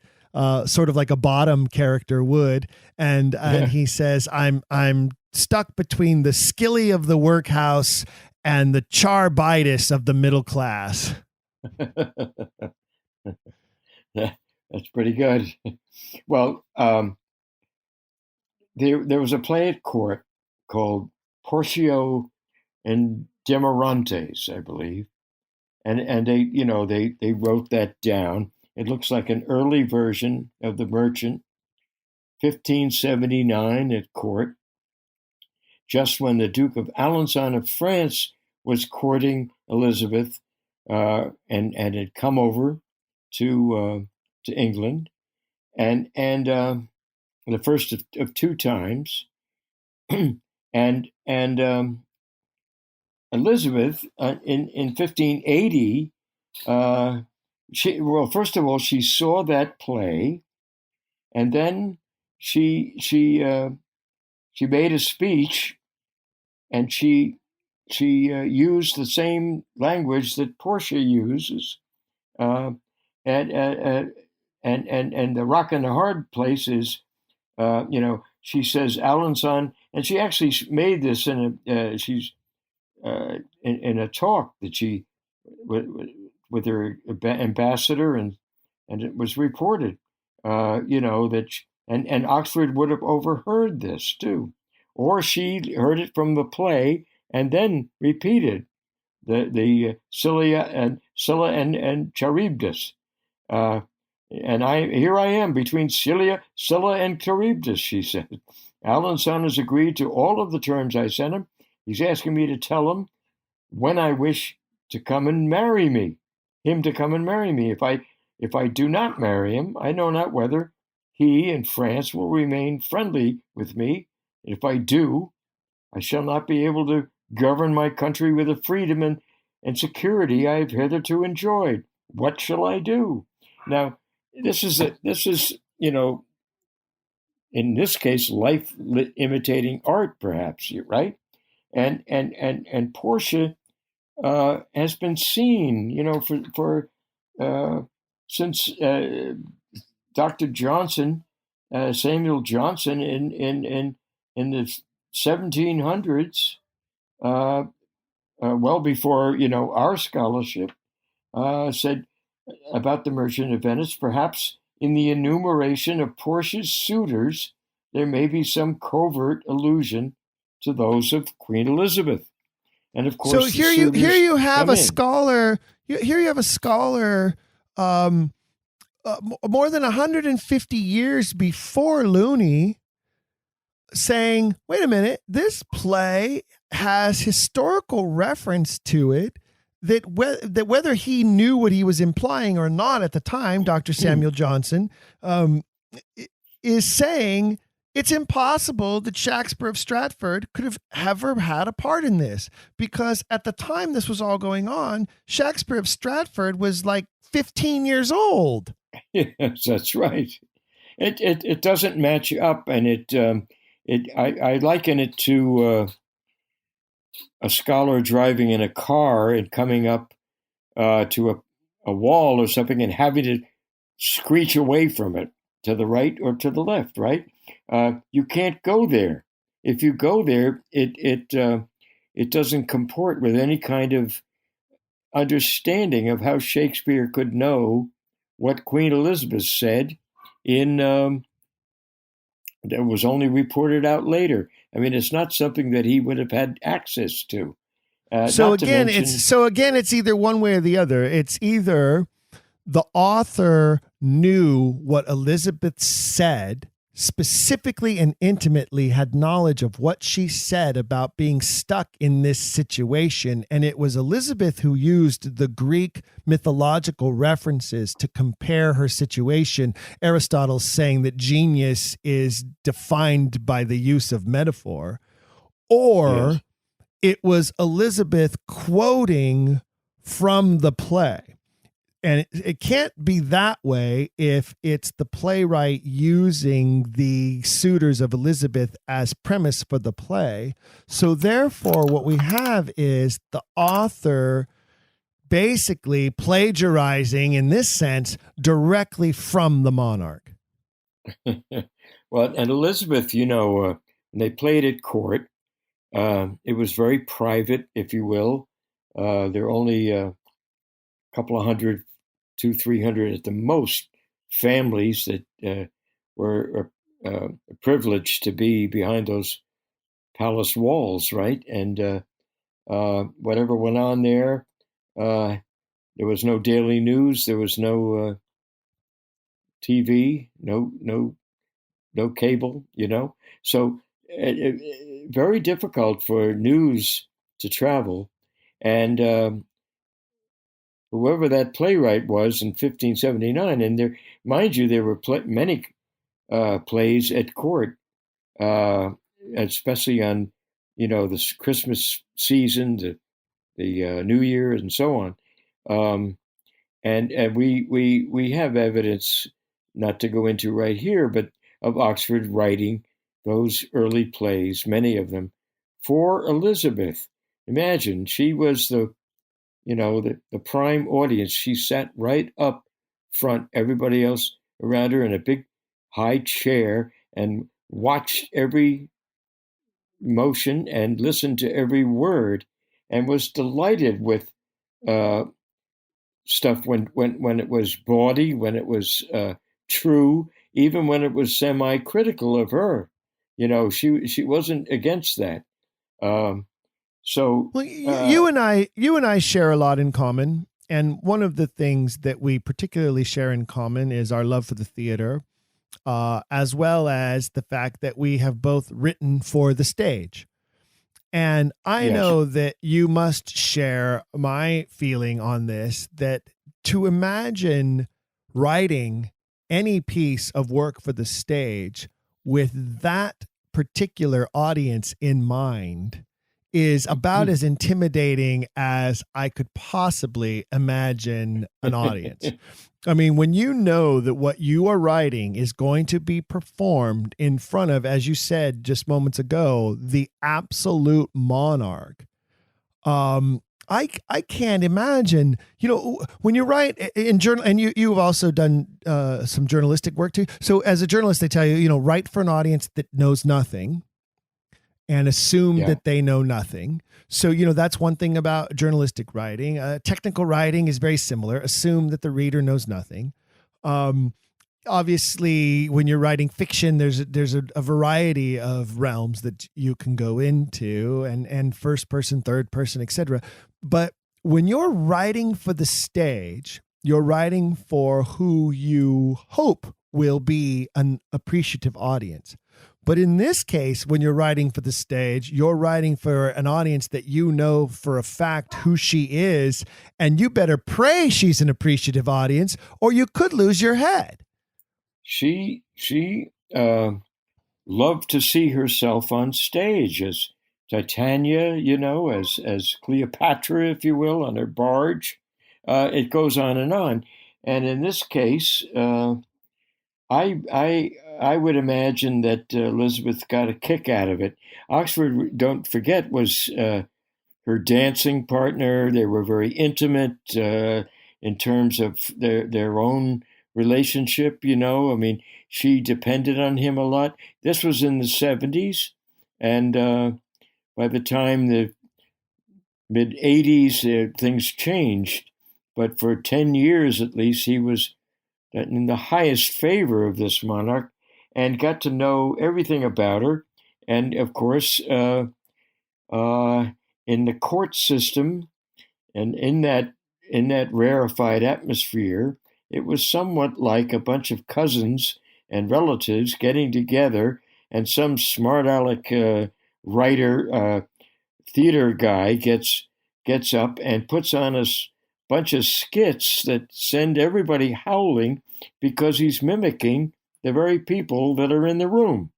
sort of like a Bottom character would. And he says, I'm stuck between the skilly of the workhouse and the charbitis of the middle class. That's pretty good. Well, there was a play at court called Portio and Demorantes, I believe, and they wrote that down. It looks like an early version of The Merchant, 1579 at court, just when the Duke of Alençon of France was courting Elizabeth, and had come over to England, and the first of two times, and Elizabeth in 1580. First of all, she saw that play, and then she made a speech, and she used the same language that Portia uses, and the rock and the hard place is, she says Alençon, and she actually made this in a talk that she with her ambassador, and it was reported, and Oxford would have overheard this too, or she heard it from the play and then repeated the Scylla and Charybdis, and here I am between Scylla and Charybdis, she said. Alençon has agreed to all of the terms I sent him. He's asking me to tell him when I wish to come and marry me. If I do not marry him, I know not whether he and France will remain friendly with me. If I do, I shall not be able to govern my country with the freedom and security I have hitherto enjoyed. What shall I do? Now, this is in this case, life imitating art, perhaps, right? And Portia has been seen, for since Dr. Johnson, Samuel Johnson, in the 1700s, well before our scholarship, said about the Merchant of Venice, perhaps in the enumeration of Portia's suitors, there may be some covert allusion to those of Queen Elizabeth. And of course, so here you have a scholar. Here you have a scholar more than 150 years before Looney saying, "Wait a minute, this play has historical reference to it." That whether he knew what he was implying or not at the time, Dr. Samuel Johnson is saying it's impossible that Shake-Speare of Stratford could have ever had a part in this, because at the time this was all going on, Shake-Speare of Stratford was like 15 years old. Yes, that's right. It doesn't match up, and I liken it to a scholar driving in a car and coming up to a wall or something and having to screech away from it to the right or to the left, right? You can't go there. If you go there, it doesn't comport with any kind of understanding of how Shakespeare could know what Queen Elizabeth said that was only reported out later. I mean, it's not something that he would have had access to. So again, it's either one way or the other. It's either the author knew what Elizabeth said specifically and intimately had knowledge of what she said about being stuck in this situation. And it was Elizabeth who used the Greek mythological references to compare her situation. Aristotle's saying that genius is defined by the use of metaphor. Or Yes. it was Elizabeth quoting from the play. And it can't be that way if it's the playwright using the suitors of Elizabeth as premise for the play. So therefore, what we have is the author basically plagiarizing, in this sense, directly from the monarch. Well, and Elizabeth, when they played at court, it was very private, if you will. There are only a couple of hundred, 200-300 at the most, families that were privileged to be behind those palace walls, right? And whatever went on there, there was no daily news, there was no TV, no cable, So very difficult for news to travel. And whoever that playwright was in 1579, and there, mind you, there were many plays at court, especially on, this Christmas season, the New Year, and so on. And we have evidence, not to go into right here, but of Oxford writing those early plays, many of them, for Elizabeth. Imagine, she was the prime audience. She sat right up front, everybody else around her in a big high chair, and watched every motion and listened to every word, and was delighted with stuff when it was bawdy, when it was true, even when it was semi-critical of her. She wasn't against that. So Well, you and I share a lot in common, and one of the things that we particularly share in common is our love for the theater, as well as the fact that we have both written for the stage. And I yes, know that you must share my feeling on this, that to imagine writing any piece of work for the stage with that particular audience in mind is about as intimidating as I could possibly imagine an audience. I mean, when you know that what you are writing is going to be performed in front of, as you said just moments ago, the absolute monarch, I can't imagine, when you write in journal, and you've also done some journalistic work too. So as a journalist, they tell you, write for an audience that knows nothing and assume that they know nothing. So, that's one thing about journalistic writing. Technical writing is very similar. Assume that the reader knows nothing. Obviously, when you're writing fiction, there's a variety of realms that you can go into, and first person, third person, etc. But when you're writing for the stage, you're writing for who you hope will be an appreciative audience. But in this case, when you're writing for the stage, you're writing for an audience that you know for a fact who she is, and you better pray she's an appreciative audience, or you could lose your head. She loved to see herself on stage as Titania, as Cleopatra, if you will, on her barge. It goes on. And in this case, I would imagine that Elizabeth got a kick out of it. Oxford, don't forget, was her dancing partner. They were very intimate in terms of their own relationship. I mean, she depended on him a lot. This was in the 70s, and by the time the mid 80s, things changed. But for 10 years at least, he was in the highest favor of this monarch, and got to know everything about her. And of course, in the court system, and in that rarefied atmosphere, it was somewhat like a bunch of cousins and relatives getting together, and some smart aleck writer, theater guy gets up and puts on a bunch of skits that send everybody howling because he's mimicking the very people that are in the room.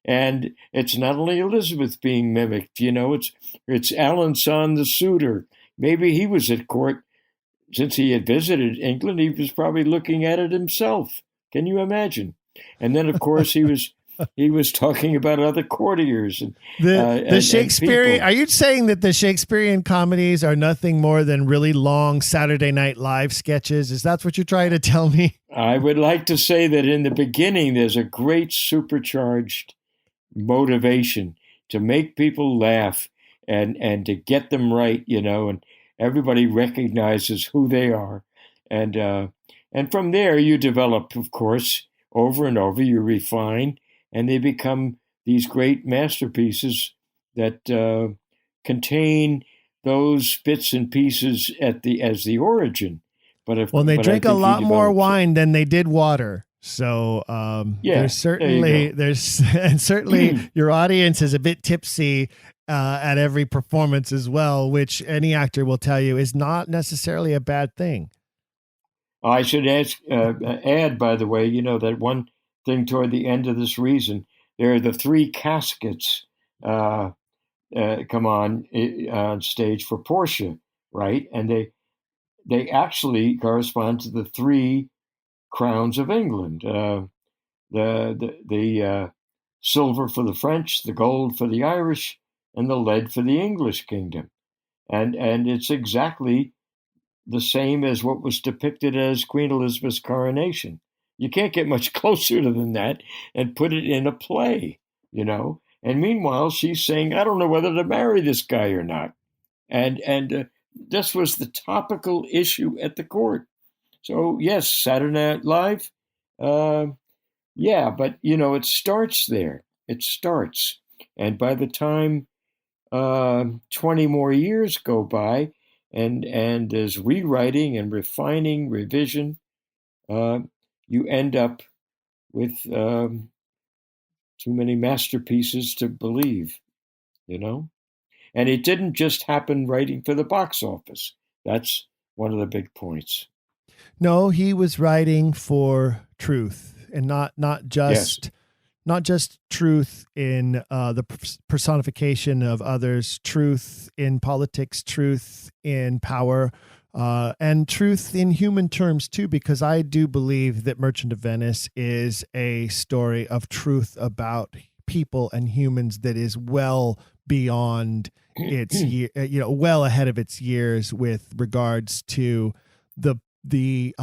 And it's not only Elizabeth being mimicked, it's Alençon the suitor. Maybe he was at court since he had visited England. He was probably looking at it himself. Can you imagine? And then, of course, he was talking about other courtiers and the Shakespearean. people. Are you saying that the Shakespearean comedies are nothing more than really long Saturday Night Live sketches? Is that what you're trying to tell me? I would like to say that in the beginning, there's a great supercharged motivation to make people laugh and to get them right, and everybody recognizes who they are, and from there you develop, of course, over and over. You refine, and they become these great masterpieces that contain those bits and pieces as the origin. But they drink a lot more wine than they did water. So there's certainly and certainly your audience is a bit tipsy at every performance as well, which any actor will tell you is not necessarily a bad thing. I should add, by the way, that one thing toward the end of this reason, there are the three caskets come on stage for Portia, right? And they actually correspond to the three crowns of England: the silver for the French, the gold for the Irish, and the lead for the English kingdom. And it's exactly the same as what was depicted as Queen Elizabeth's coronation. You can't get much closer than that and put it in a play, And meanwhile, she's saying, "I don't know whether to marry this guy or not," and this was the topical issue at the court. So yes, Saturday Night Live, yeah, but it starts there. It starts, and by the time 20 more years go by, and there's rewriting and refining, revision, you end up with too many masterpieces to believe, And it didn't just happen writing for the box office. That's one of the big points. No, he was writing for truth, and not just truth in the personification of others, truth in politics, truth in power, and truth in human terms too, because I do believe that Merchant of Venice is a story of truth about people and humans that is well beyond its well ahead of its years with regards to the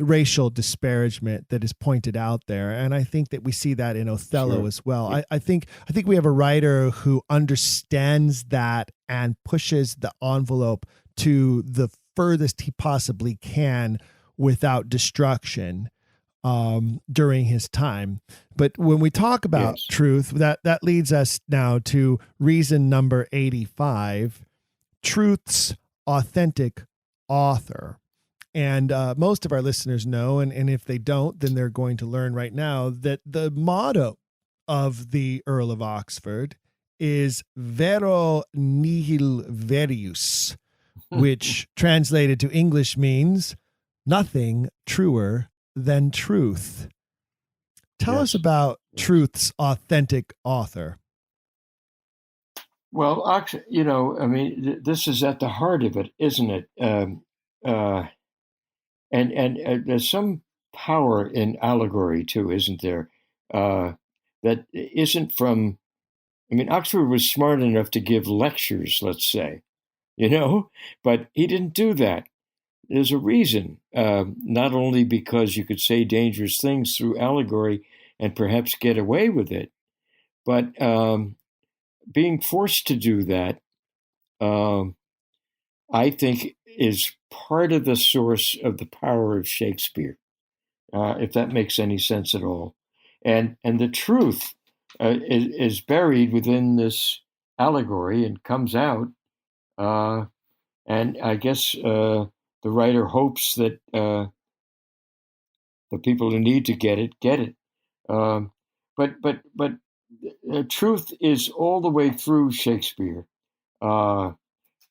racial disparagement that is pointed out there. And I think that we see that in Othello as well. Yeah. I think we have a writer who understands that and pushes the envelope to the furthest he possibly can without destruction during his time. But when we talk about truth, that leads us now to reason number 85, truth's authentic author. And most of our listeners know, and if they don't, then they're going to learn right now, that the motto of the Earl of Oxford is vero nihil verius, which translated to English means nothing truer than truth. Tell us about truth's authentic author. Well, this is at the heart of it, isn't it? And there's some power in allegory too, isn't there? That isn't from. Oxford was smart enough to give lectures, let's say, but he didn't do that. There's a reason, not only because you could say dangerous things through allegory and perhaps get away with it, but being forced to do that, I think, is part of the source of the power of Shakespeare, if that makes any sense at all. And the truth is buried within this allegory and comes out. And I guess the writer hopes that the people who need to get it, get it. But truth is all the way through Shakespeare.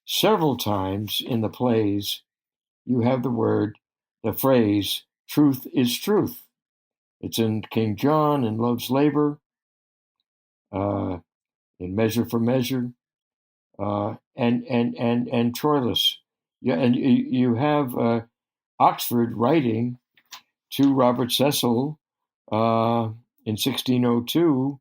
Several times in the plays, you have the phrase, truth is truth. It's in King John, in Love's Labor, in Measure for Measure, and Troilus. Yeah, and you have Oxford writing to Robert Cecil in 1602,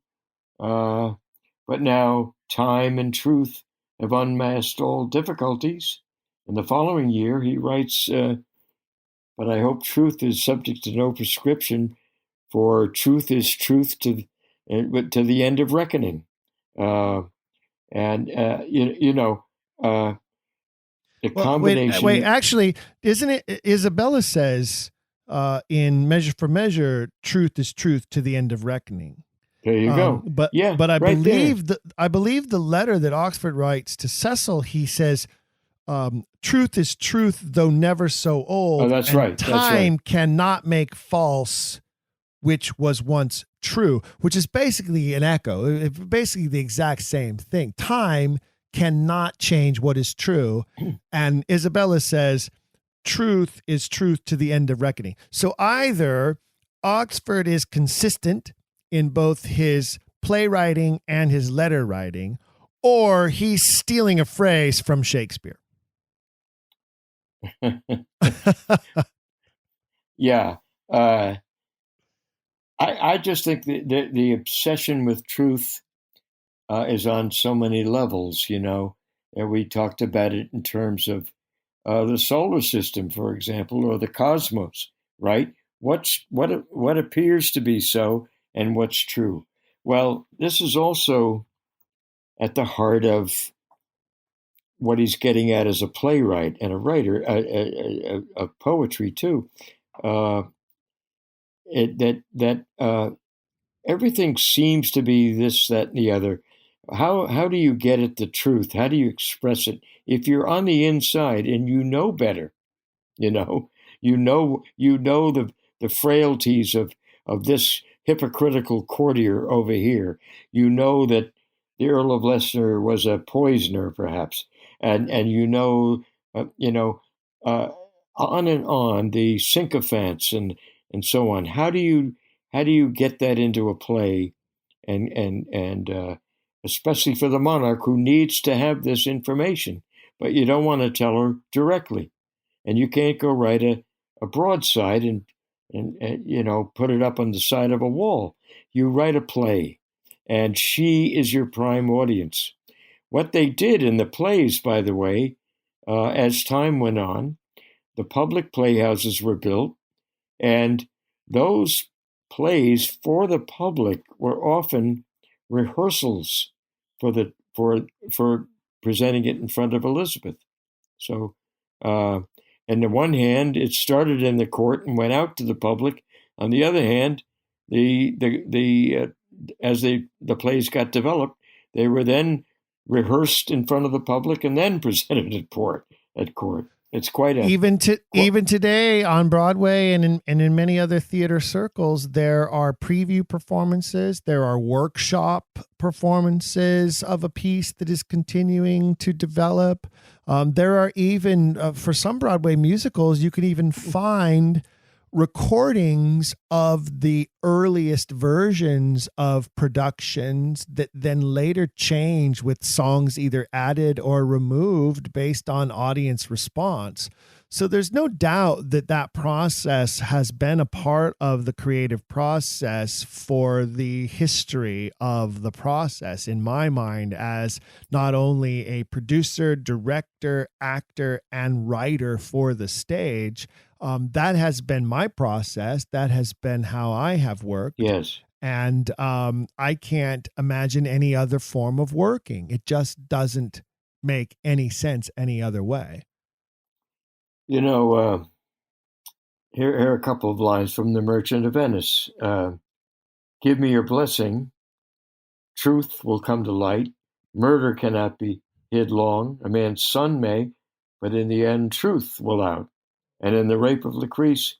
but now time and truth have unmasked all difficulties. In the following year, he writes, but I hope truth is subject to no prescription, for truth is truth to the end of reckoning. And the Well, wait, combination. actually, isn't it? Isabella says in Measure for Measure, truth is truth to the end of reckoning. There you go. But Yeah, I right believe the letter that Oxford writes to Cecil, he says, truth is truth, though never so old. Oh, that's and right. Time cannot make false, which was once true, which is basically an echo, basically the exact same thing. Time cannot change what is true. And Isabella says, truth is truth to the end of reckoning. So either Oxford is consistent in both his playwriting and his letter writing, or he's stealing a phrase from Shakespeare. Yeah. I just think the obsession with truth is on so many levels, and we talked about it in terms of the solar system, for example, or the cosmos, right? What appears to be so and what's true? Well, this is also at the heart of what he's getting at as a playwright and a writer of poetry too. Everything seems to be this, that, and the other. How do you get at the truth? How do you express it? If you're on the inside and you know better, you know the frailties of this hypocritical courtier over here. You know that the Earl of Leicester was a poisoner, perhaps, and uh, you know uh, on and on, the sycophants and so on. How do you get that into a play, and especially for the monarch who needs to have this information, but you don't want to tell her directly, and you can't go write a broadside and put it up on the side of a wall. You write a play, and she is your prime audience. What they did in the plays, by the way, as time went on, the public playhouses were built, and those plays for the public were often rehearsals for presenting it in front of Elizabeth. So, on the one hand, it started in the court and went out to the public. On the other hand, as the plays got developed, they were then rehearsed in front of the public and then presented at court. It's quite a even today on Broadway and in many other theater circles, there are preview performances, there are workshop performances of a piece that is continuing to develop. There are even for some Broadway musicals, you can even find recordings of the earliest versions of productions that then later change with songs either added or removed based on audience response. So there's no doubt that that process has been a part of the creative process for the history of the process, in my mind, as not only a producer, director, actor, and writer for the stage. That has been my process. That has been how I have worked. Yes. And I can't imagine any other form of working. It just doesn't make any sense any other way. Here are a couple of lines from The Merchant of Venice. Give me your blessing. Truth will come to light. Murder cannot be hid long. A man's son may, but in the end, truth will out. And in The Rape of Lucrece,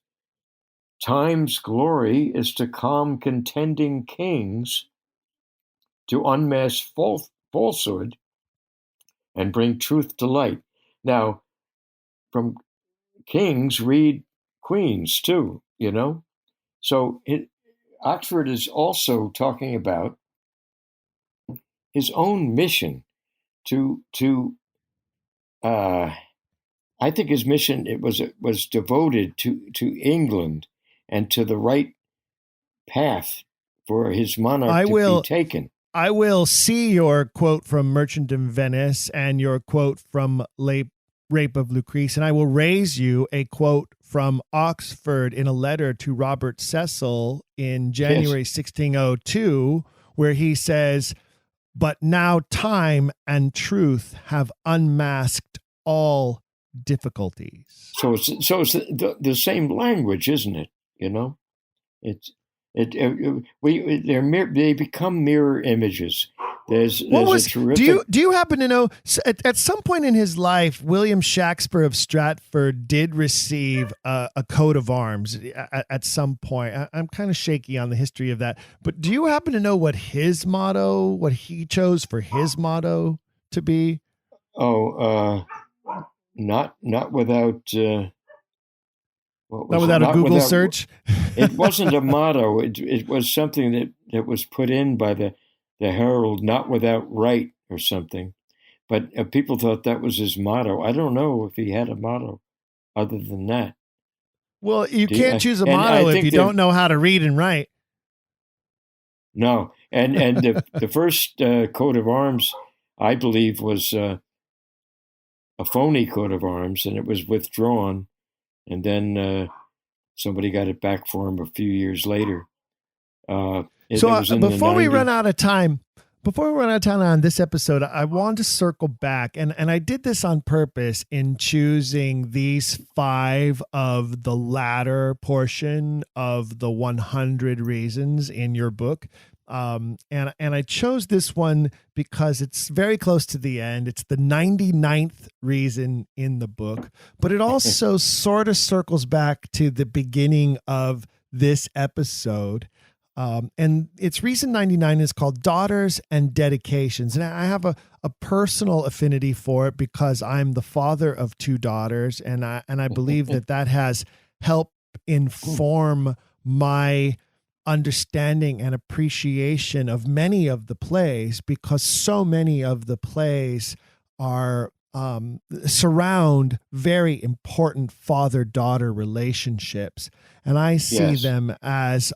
Time's glory is to calm contending kings, to unmask falsehood, and bring truth to light. Now, from kings, read queens too, So Oxford is also talking about his own mission to I think his mission was devoted to England and to the right path for his monarch be taken. I will see your quote from Merchant in Venice and your quote from Rape of Lucrece, and I will raise you a quote from Oxford in a letter to Robert Cecil in January 1602, where he says, "But now time and truth have unmasked all difficulties." So it's the same language, isn't it? They become mirror images. There's a terrific. Do you happen to know? At some point in his life, William Shake-Speare of Stratford did receive a coat of arms at some point. I'm kind of shaky on the history of that, but do you happen to know what he chose for his motto to be? Oh, not without. Not without a Google search. It wasn't a motto. It was something that was put in by the Herald, not without right or something. But people thought that was his motto. I don't know if he had a motto other than that. Well, you can't choose a motto if you don't know how to read and write. No, and the first coat of arms, I believe, was a phony coat of arms, and it was withdrawn. And then somebody got it back for him a few years later. Before we run out of time on this episode, I want to circle back, and I did this on purpose in choosing these 5 of the latter portion of the 100 reasons in your book. And I chose this one because it's very close to the end. It's the 99th reason in the book, but it also sort of circles back to the beginning of this episode. And its reason 99 is called Daughters and Dedications. And I have a personal affinity for it because I'm the father of 2 daughters. And I believe that has helped inform my understanding and appreciation of many of the plays, because so many of the plays are surround very important father-daughter relationships. And I see them as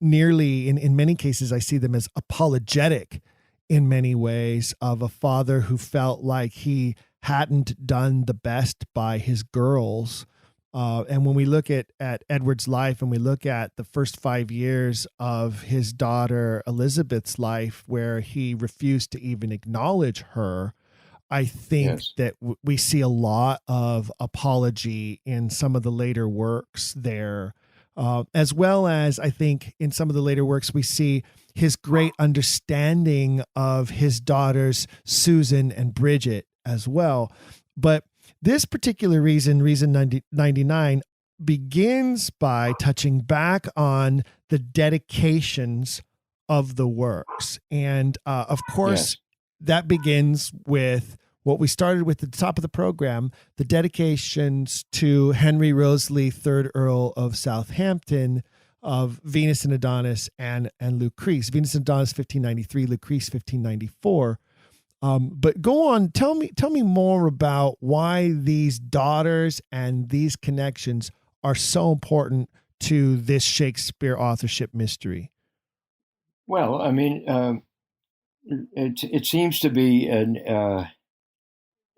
nearly, in many cases, I see them as apologetic in many ways of a father who felt like he hadn't done the best by his girls. And when we look at Edward's life and we look at the first 5 years of his daughter Elizabeth's life, where he refused to even acknowledge her, I think that we see a lot of apology in some of the later works there, as well as I think in some of the later works we see his great understanding of his daughters Susan and Bridget as well. But this particular reason 99, begins by touching back on the dedications of the works. And of course, that begins with what we started with at the top of the program, the dedications to Henry Wriothesley, 3rd Earl of Southampton, of Venus and Adonis and Lucrece. Venus and Adonis 1593, Lucrece 1594. But go on, tell me more about why these daughters and these connections are so important to this Shake-Speare authorship mystery. Well, I mean, it seems to be an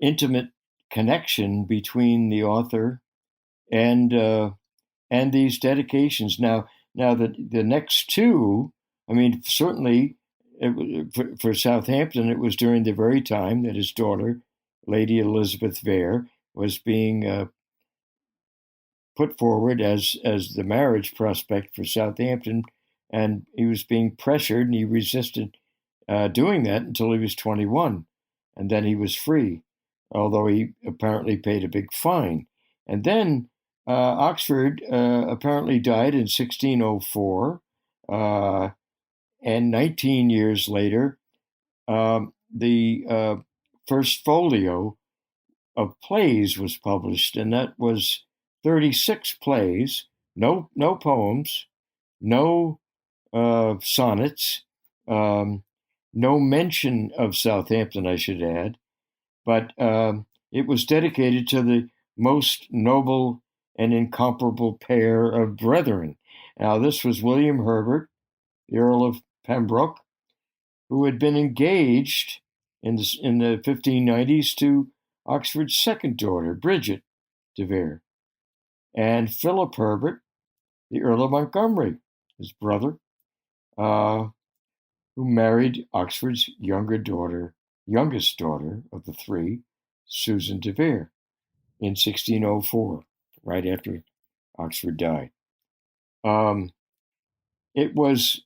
intimate connection between the author and these dedications. Now the next 2, I mean, certainly for Southampton, it was during the very time that his daughter, Lady Elizabeth Vere, was being put forward as the marriage prospect for Southampton, and he was being pressured, and he resisted doing that until he was 21, and then he was free, although he apparently paid a big fine. And then Oxford apparently died in 1604, and 19 years later, the first folio of plays was published, and that was 36 plays, no poems, no sonnets, no mention of Southampton, I should add, but it was dedicated to the most noble and incomparable pair of brethren. Now, this was William Herbert, the Earl of Pembroke, who had been engaged in the 1590s to Oxford's second daughter, Bridget de Vere, and Philip Herbert, the Earl of Montgomery, his brother, who married Oxford's youngest daughter of the three, Susan de Vere, in 1604, right after Oxford died. It was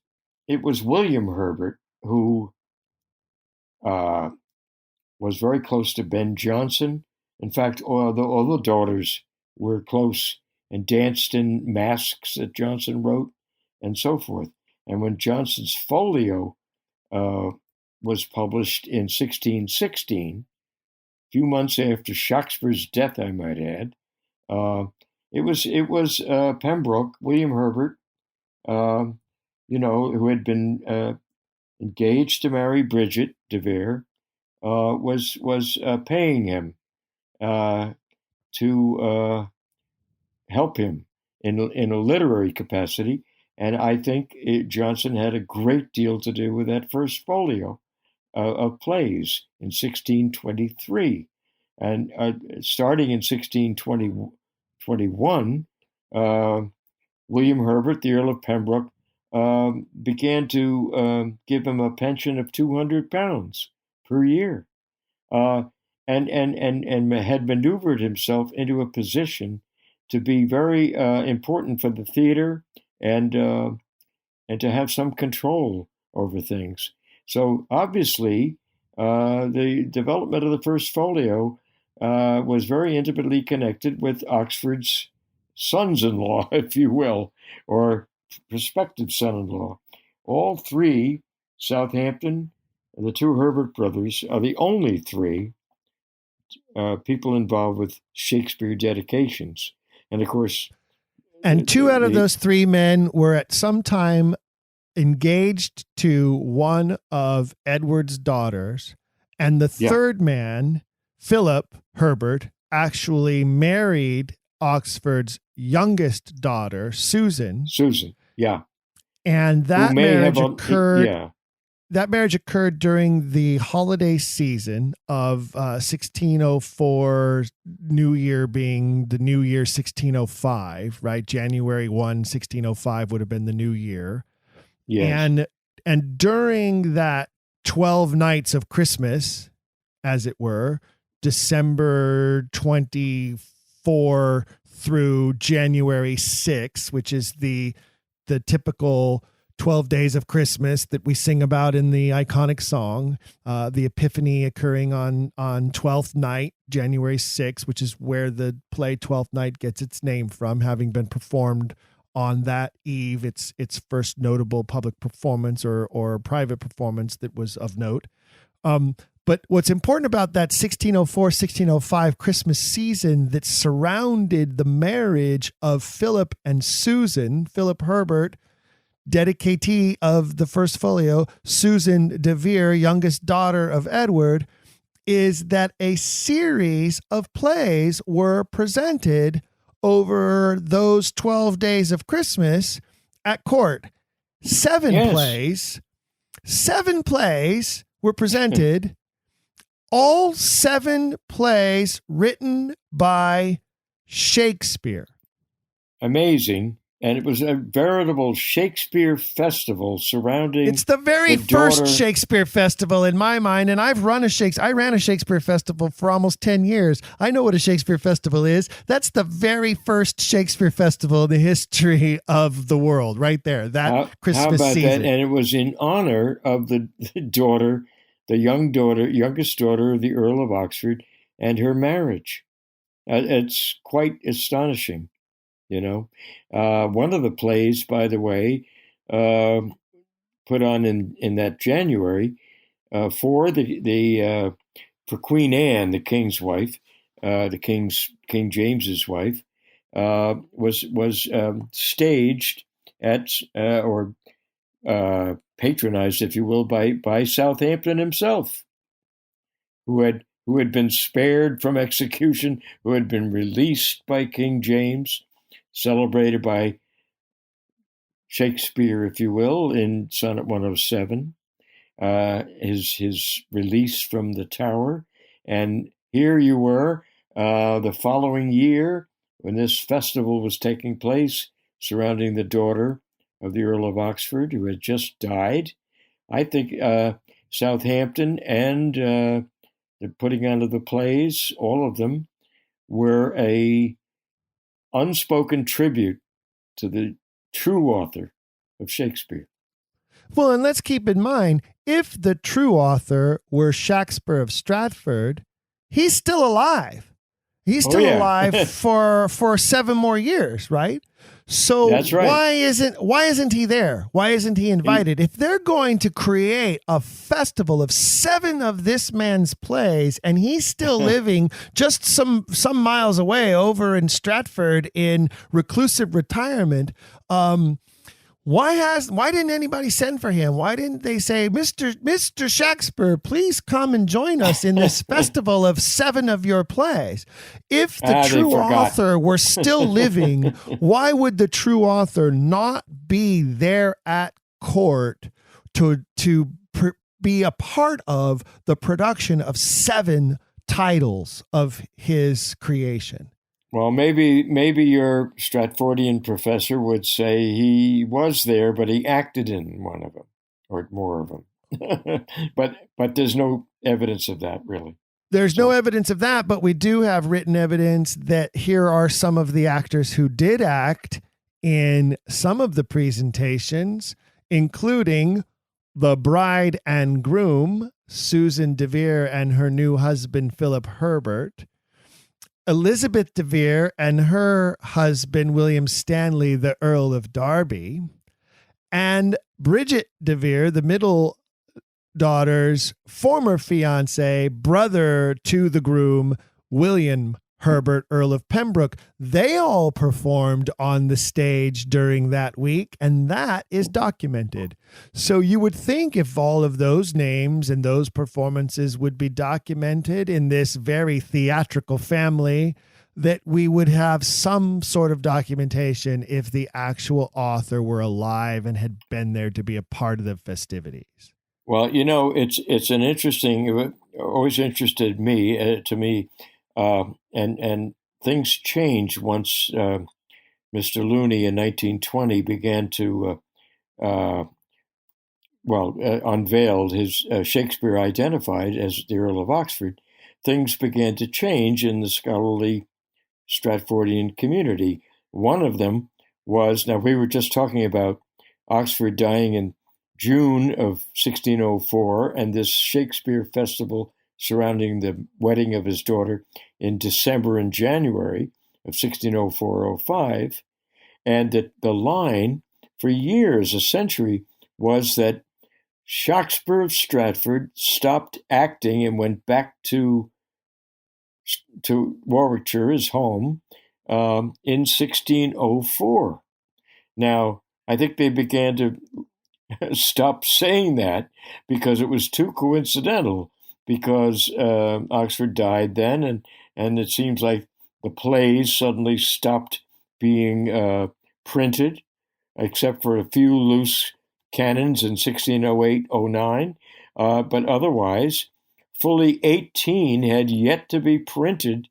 William Herbert who was very close to Ben Jonson. In fact, all the daughters were close and danced in masques that Jonson wrote, and so forth. And when Jonson's folio was published in 1616, a few months after Shakespeare's death, I might add, it was Pembroke, William Herbert, who had been engaged to marry Bridget de Vere, was paying him to help him in a literary capacity, and I think Jonson had a great deal to do with that first folio of plays in 1623, and starting in 1621, William Herbert, the Earl of Pembroke, began to give him a pension of £200 per year, and had maneuvered himself into a position to be very important for the theater and to have some control over things. So obviously, the development of the first folio was very intimately connected with Oxford's sons-in-law, if you will, or prospective son-in-law. All three, Southampton and the two Herbert brothers, are the only three people involved with Shakespeare dedications. And of course, and two out of those three men were at some time engaged to one of Edward's daughters. And the third man, Philip Herbert, actually married Oxford's youngest daughter, Susan. Yeah. And that marriage occurred. That marriage occurred during the holiday season of 1604, New Year being the New Year 1605, right? January 1, 1605 would have been the New Year. Yes. And during that 12 nights of Christmas, as it were, December 24 through January 6, which is the typical 12 days of Christmas that we sing about in the iconic song, the Epiphany occurring on 12th night, January 6th, which is where the play 12th Night gets its name from, having been performed on that eve, its first notable public performance or private performance that was of note. But what's important about that 1604, 1605 Christmas season that surrounded the marriage of Philip and Susan, Philip Herbert, dedicatee of the first folio, Susan de Vere, youngest daughter of Edward, is that a series of plays were presented over those 12 days of Christmas at court. Seven plays were presented, all 7 plays written by Shakespeare. Amazing. And it was a veritable Shakespeare festival surrounding. It's the very first Shakespeare festival in my mind, and I ran a Shakespeare festival for almost 10 years. I know what a Shakespeare festival is. That's the very first Shakespeare festival in the history of the world, right there. Christmas season. That? And it was in honor of the youngest daughter of the Earl of Oxford, and her marriage. It's quite astonishing. One of the plays, by the way, put on in that January for for Queen Anne, the king's wife, King James's wife, was staged at or patronized, if you will, by Southampton himself, who had been spared from execution, who had been released by King James, celebrated by Shake-Speare, if you will, in Sonnet 107, his release from the Tower. And here you were the following year when this festival was taking place surrounding the daughter of the Earl of Oxford, who had just died. I think Southampton and the putting on of the plays, all of them, were a unspoken tribute to the true author of Shakespeare. Well, and let's keep in mind, if the true author were Shake-Speare of Stratford, he's still alive. He's still alive for 7 more years, right? So that's right. Why isn't he there? Why isn't he invited? If they're going to create a festival of 7 of this man's plays and he's still living just some miles away over in Stratford in reclusive retirement, why didn't anybody send for him? Why didn't they say, Mr. Shake-Speare, please come and join us in this festival of 7 of your plays? If the true author were still living, why would the true author not be there at court to be a part of the production of 7 titles of his creation? Well, maybe your Stratfordian professor would say he was there, but he acted in one of them or more of them. but there's no evidence of that, really. There's no evidence of that, but we do have written evidence that here are some of the actors who did act in some of the presentations, including the bride and groom, Susan de Vere and her new husband, Philip Herbert, Elizabeth de Vere and her husband, William Stanley, the Earl of Derby, and Bridget de Vere, the middle daughter's former fiance, brother to the groom, William Herbert, Earl of Pembroke. They all performed on the stage during that week, and that is documented. So you would think if all of those names and those performances would be documented in this very theatrical family, that we would have some sort of documentation if the actual author were alive and had been there to be a part of the festivities. Well, it's an interesting, always interested me, to me, and things changed once Mr. Looney in 1920 began to unveiled his Shakespeare identified as the Earl of Oxford. Things began to change in the scholarly Stratfordian community. One of them was, now we were just talking about Oxford dying in June of 1604 and this Shakespeare festival surrounding the wedding of his daughter in December and January of 1604-05, and that the line for years, a century, was that Shake-Speare of Stratford stopped acting and went back to Warwickshire, his home, in 1604. Now, I think they began to stop saying that because it was too coincidental, because Oxford died then, and it seems like the plays suddenly stopped being printed, except for a few loose canons in 1608-09, but otherwise, fully 18 had yet to be printed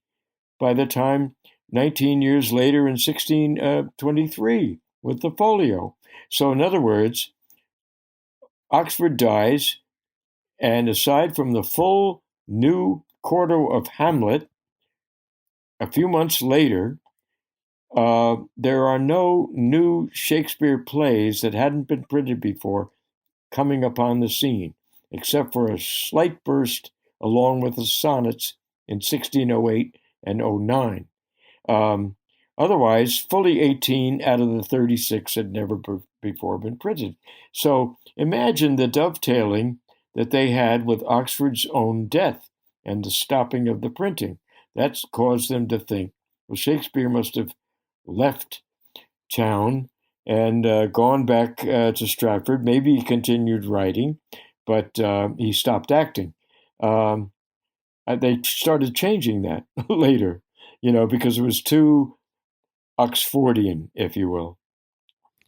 by the time 19 years later in 1623 with the folio. So in other words, Oxford dies, and aside from the full new quarto of Hamlet, a few months later, there are no new Shakespeare plays that hadn't been printed before coming upon the scene, except for a slight burst along with the sonnets in 1608 and 09. Otherwise, fully 18 out of the 36 had never before been printed. So imagine the dovetailing that they had with Oxford's own death and the stopping of the printing. That's caused them to think, well, Shakespeare must have left town and gone back to Stratford. Maybe he continued writing, but he stopped acting. They started changing that later, because it was too Oxfordian, if you will.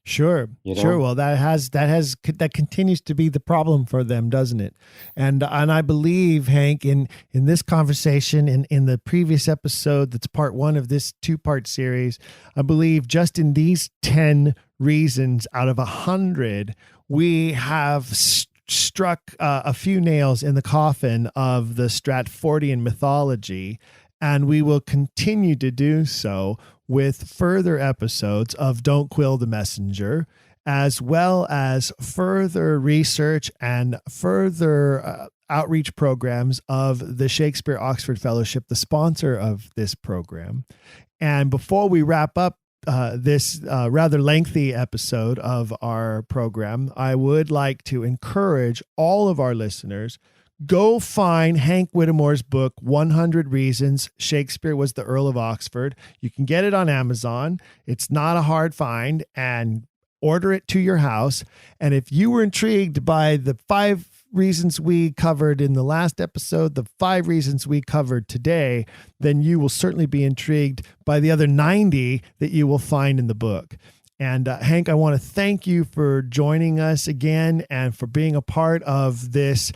Sure. Sure. Well, that continues to be the problem for them, doesn't it? And I believe, Hank, in this conversation, in the previous episode, that's part 1 of this 2-part series, I believe just in these 10 reasons out of 100, we have struck a few nails in the coffin of the Stratfordian mythology, and we will continue to do so with further episodes of Don't Quill the Messenger, as well as further research and further outreach programs of the Shakespeare Oxford Fellowship, the sponsor of this program. And before we wrap up this rather lengthy episode of our program, I would like to encourage all of our listeners, go find Hank Whittemore's book, 100 Reasons Shakespeare Was the Earl of Oxford. You can get it on Amazon. It's not a hard find, and order it to your house. And if you were intrigued by the 5 reasons we covered in the last episode, the 5 reasons we covered today, then you will certainly be intrigued by the other 90 that you will find in the book. And Hank, I want to thank you for joining us again and for being a part of this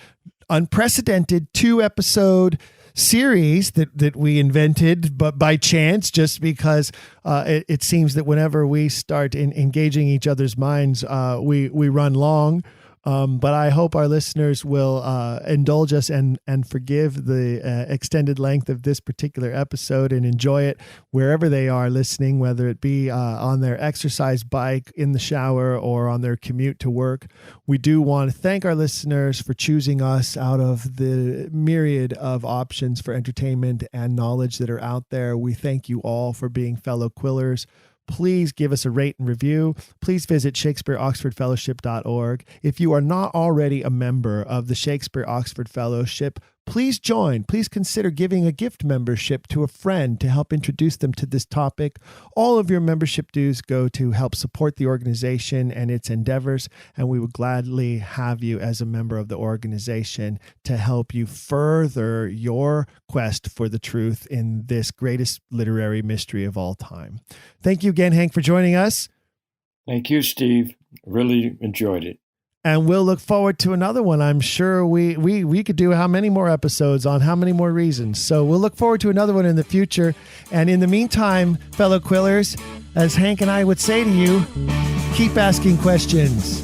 unprecedented 2-episode series that we invented, but by chance, just because it seems that whenever we start engaging each other's minds, we run long. But I hope our listeners will indulge us and forgive the extended length of this particular episode and enjoy it wherever they are listening, whether it be on their exercise bike, in the shower, or on their commute to work. We do want to thank our listeners for choosing us out of the myriad of options for entertainment and knowledge that are out there. We thank you all for being fellow Quillers. Please give us a rate and review. Please visit ShakespeareOxfordFellowship.org. If you are not already a member of the Shakespeare Oxford Fellowship, please join. Please consider giving a gift membership to a friend to help introduce them to this topic. All of your membership dues go to help support the organization and its endeavors, and we would gladly have you as a member of the organization to help you further your quest for the truth in this greatest literary mystery of all time. Thank you again, Hank, for joining us. Thank you, Steve. Really enjoyed it. And we'll look forward to another one. I'm sure we could do how many more episodes on how many more reasons. So we'll look forward to another one in the future. And in the meantime, fellow Quillers, as Hank and I would say to you, keep asking questions.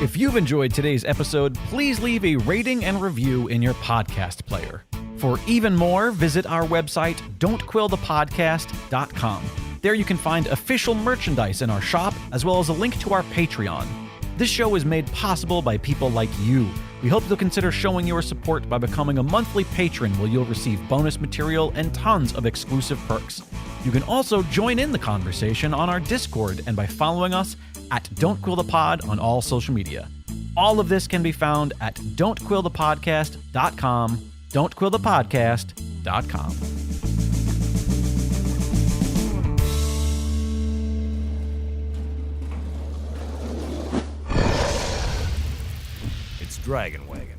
If you've enjoyed today's episode, please leave a rating and review in your podcast player. For even more, visit our website, don'tquillthepodcast.com. There you can find official merchandise in our shop, as well as a link to our Patreon. This show is made possible by people like you. We hope you'll consider showing your support by becoming a monthly patron, where you'll receive bonus material and tons of exclusive perks. You can also join in the conversation on our Discord and by following us at Don't Quill the Pod on all social media. All of this can be found at don'tquillthepodcast.com, don'tquillthepodcast.com. Dragon Wagon.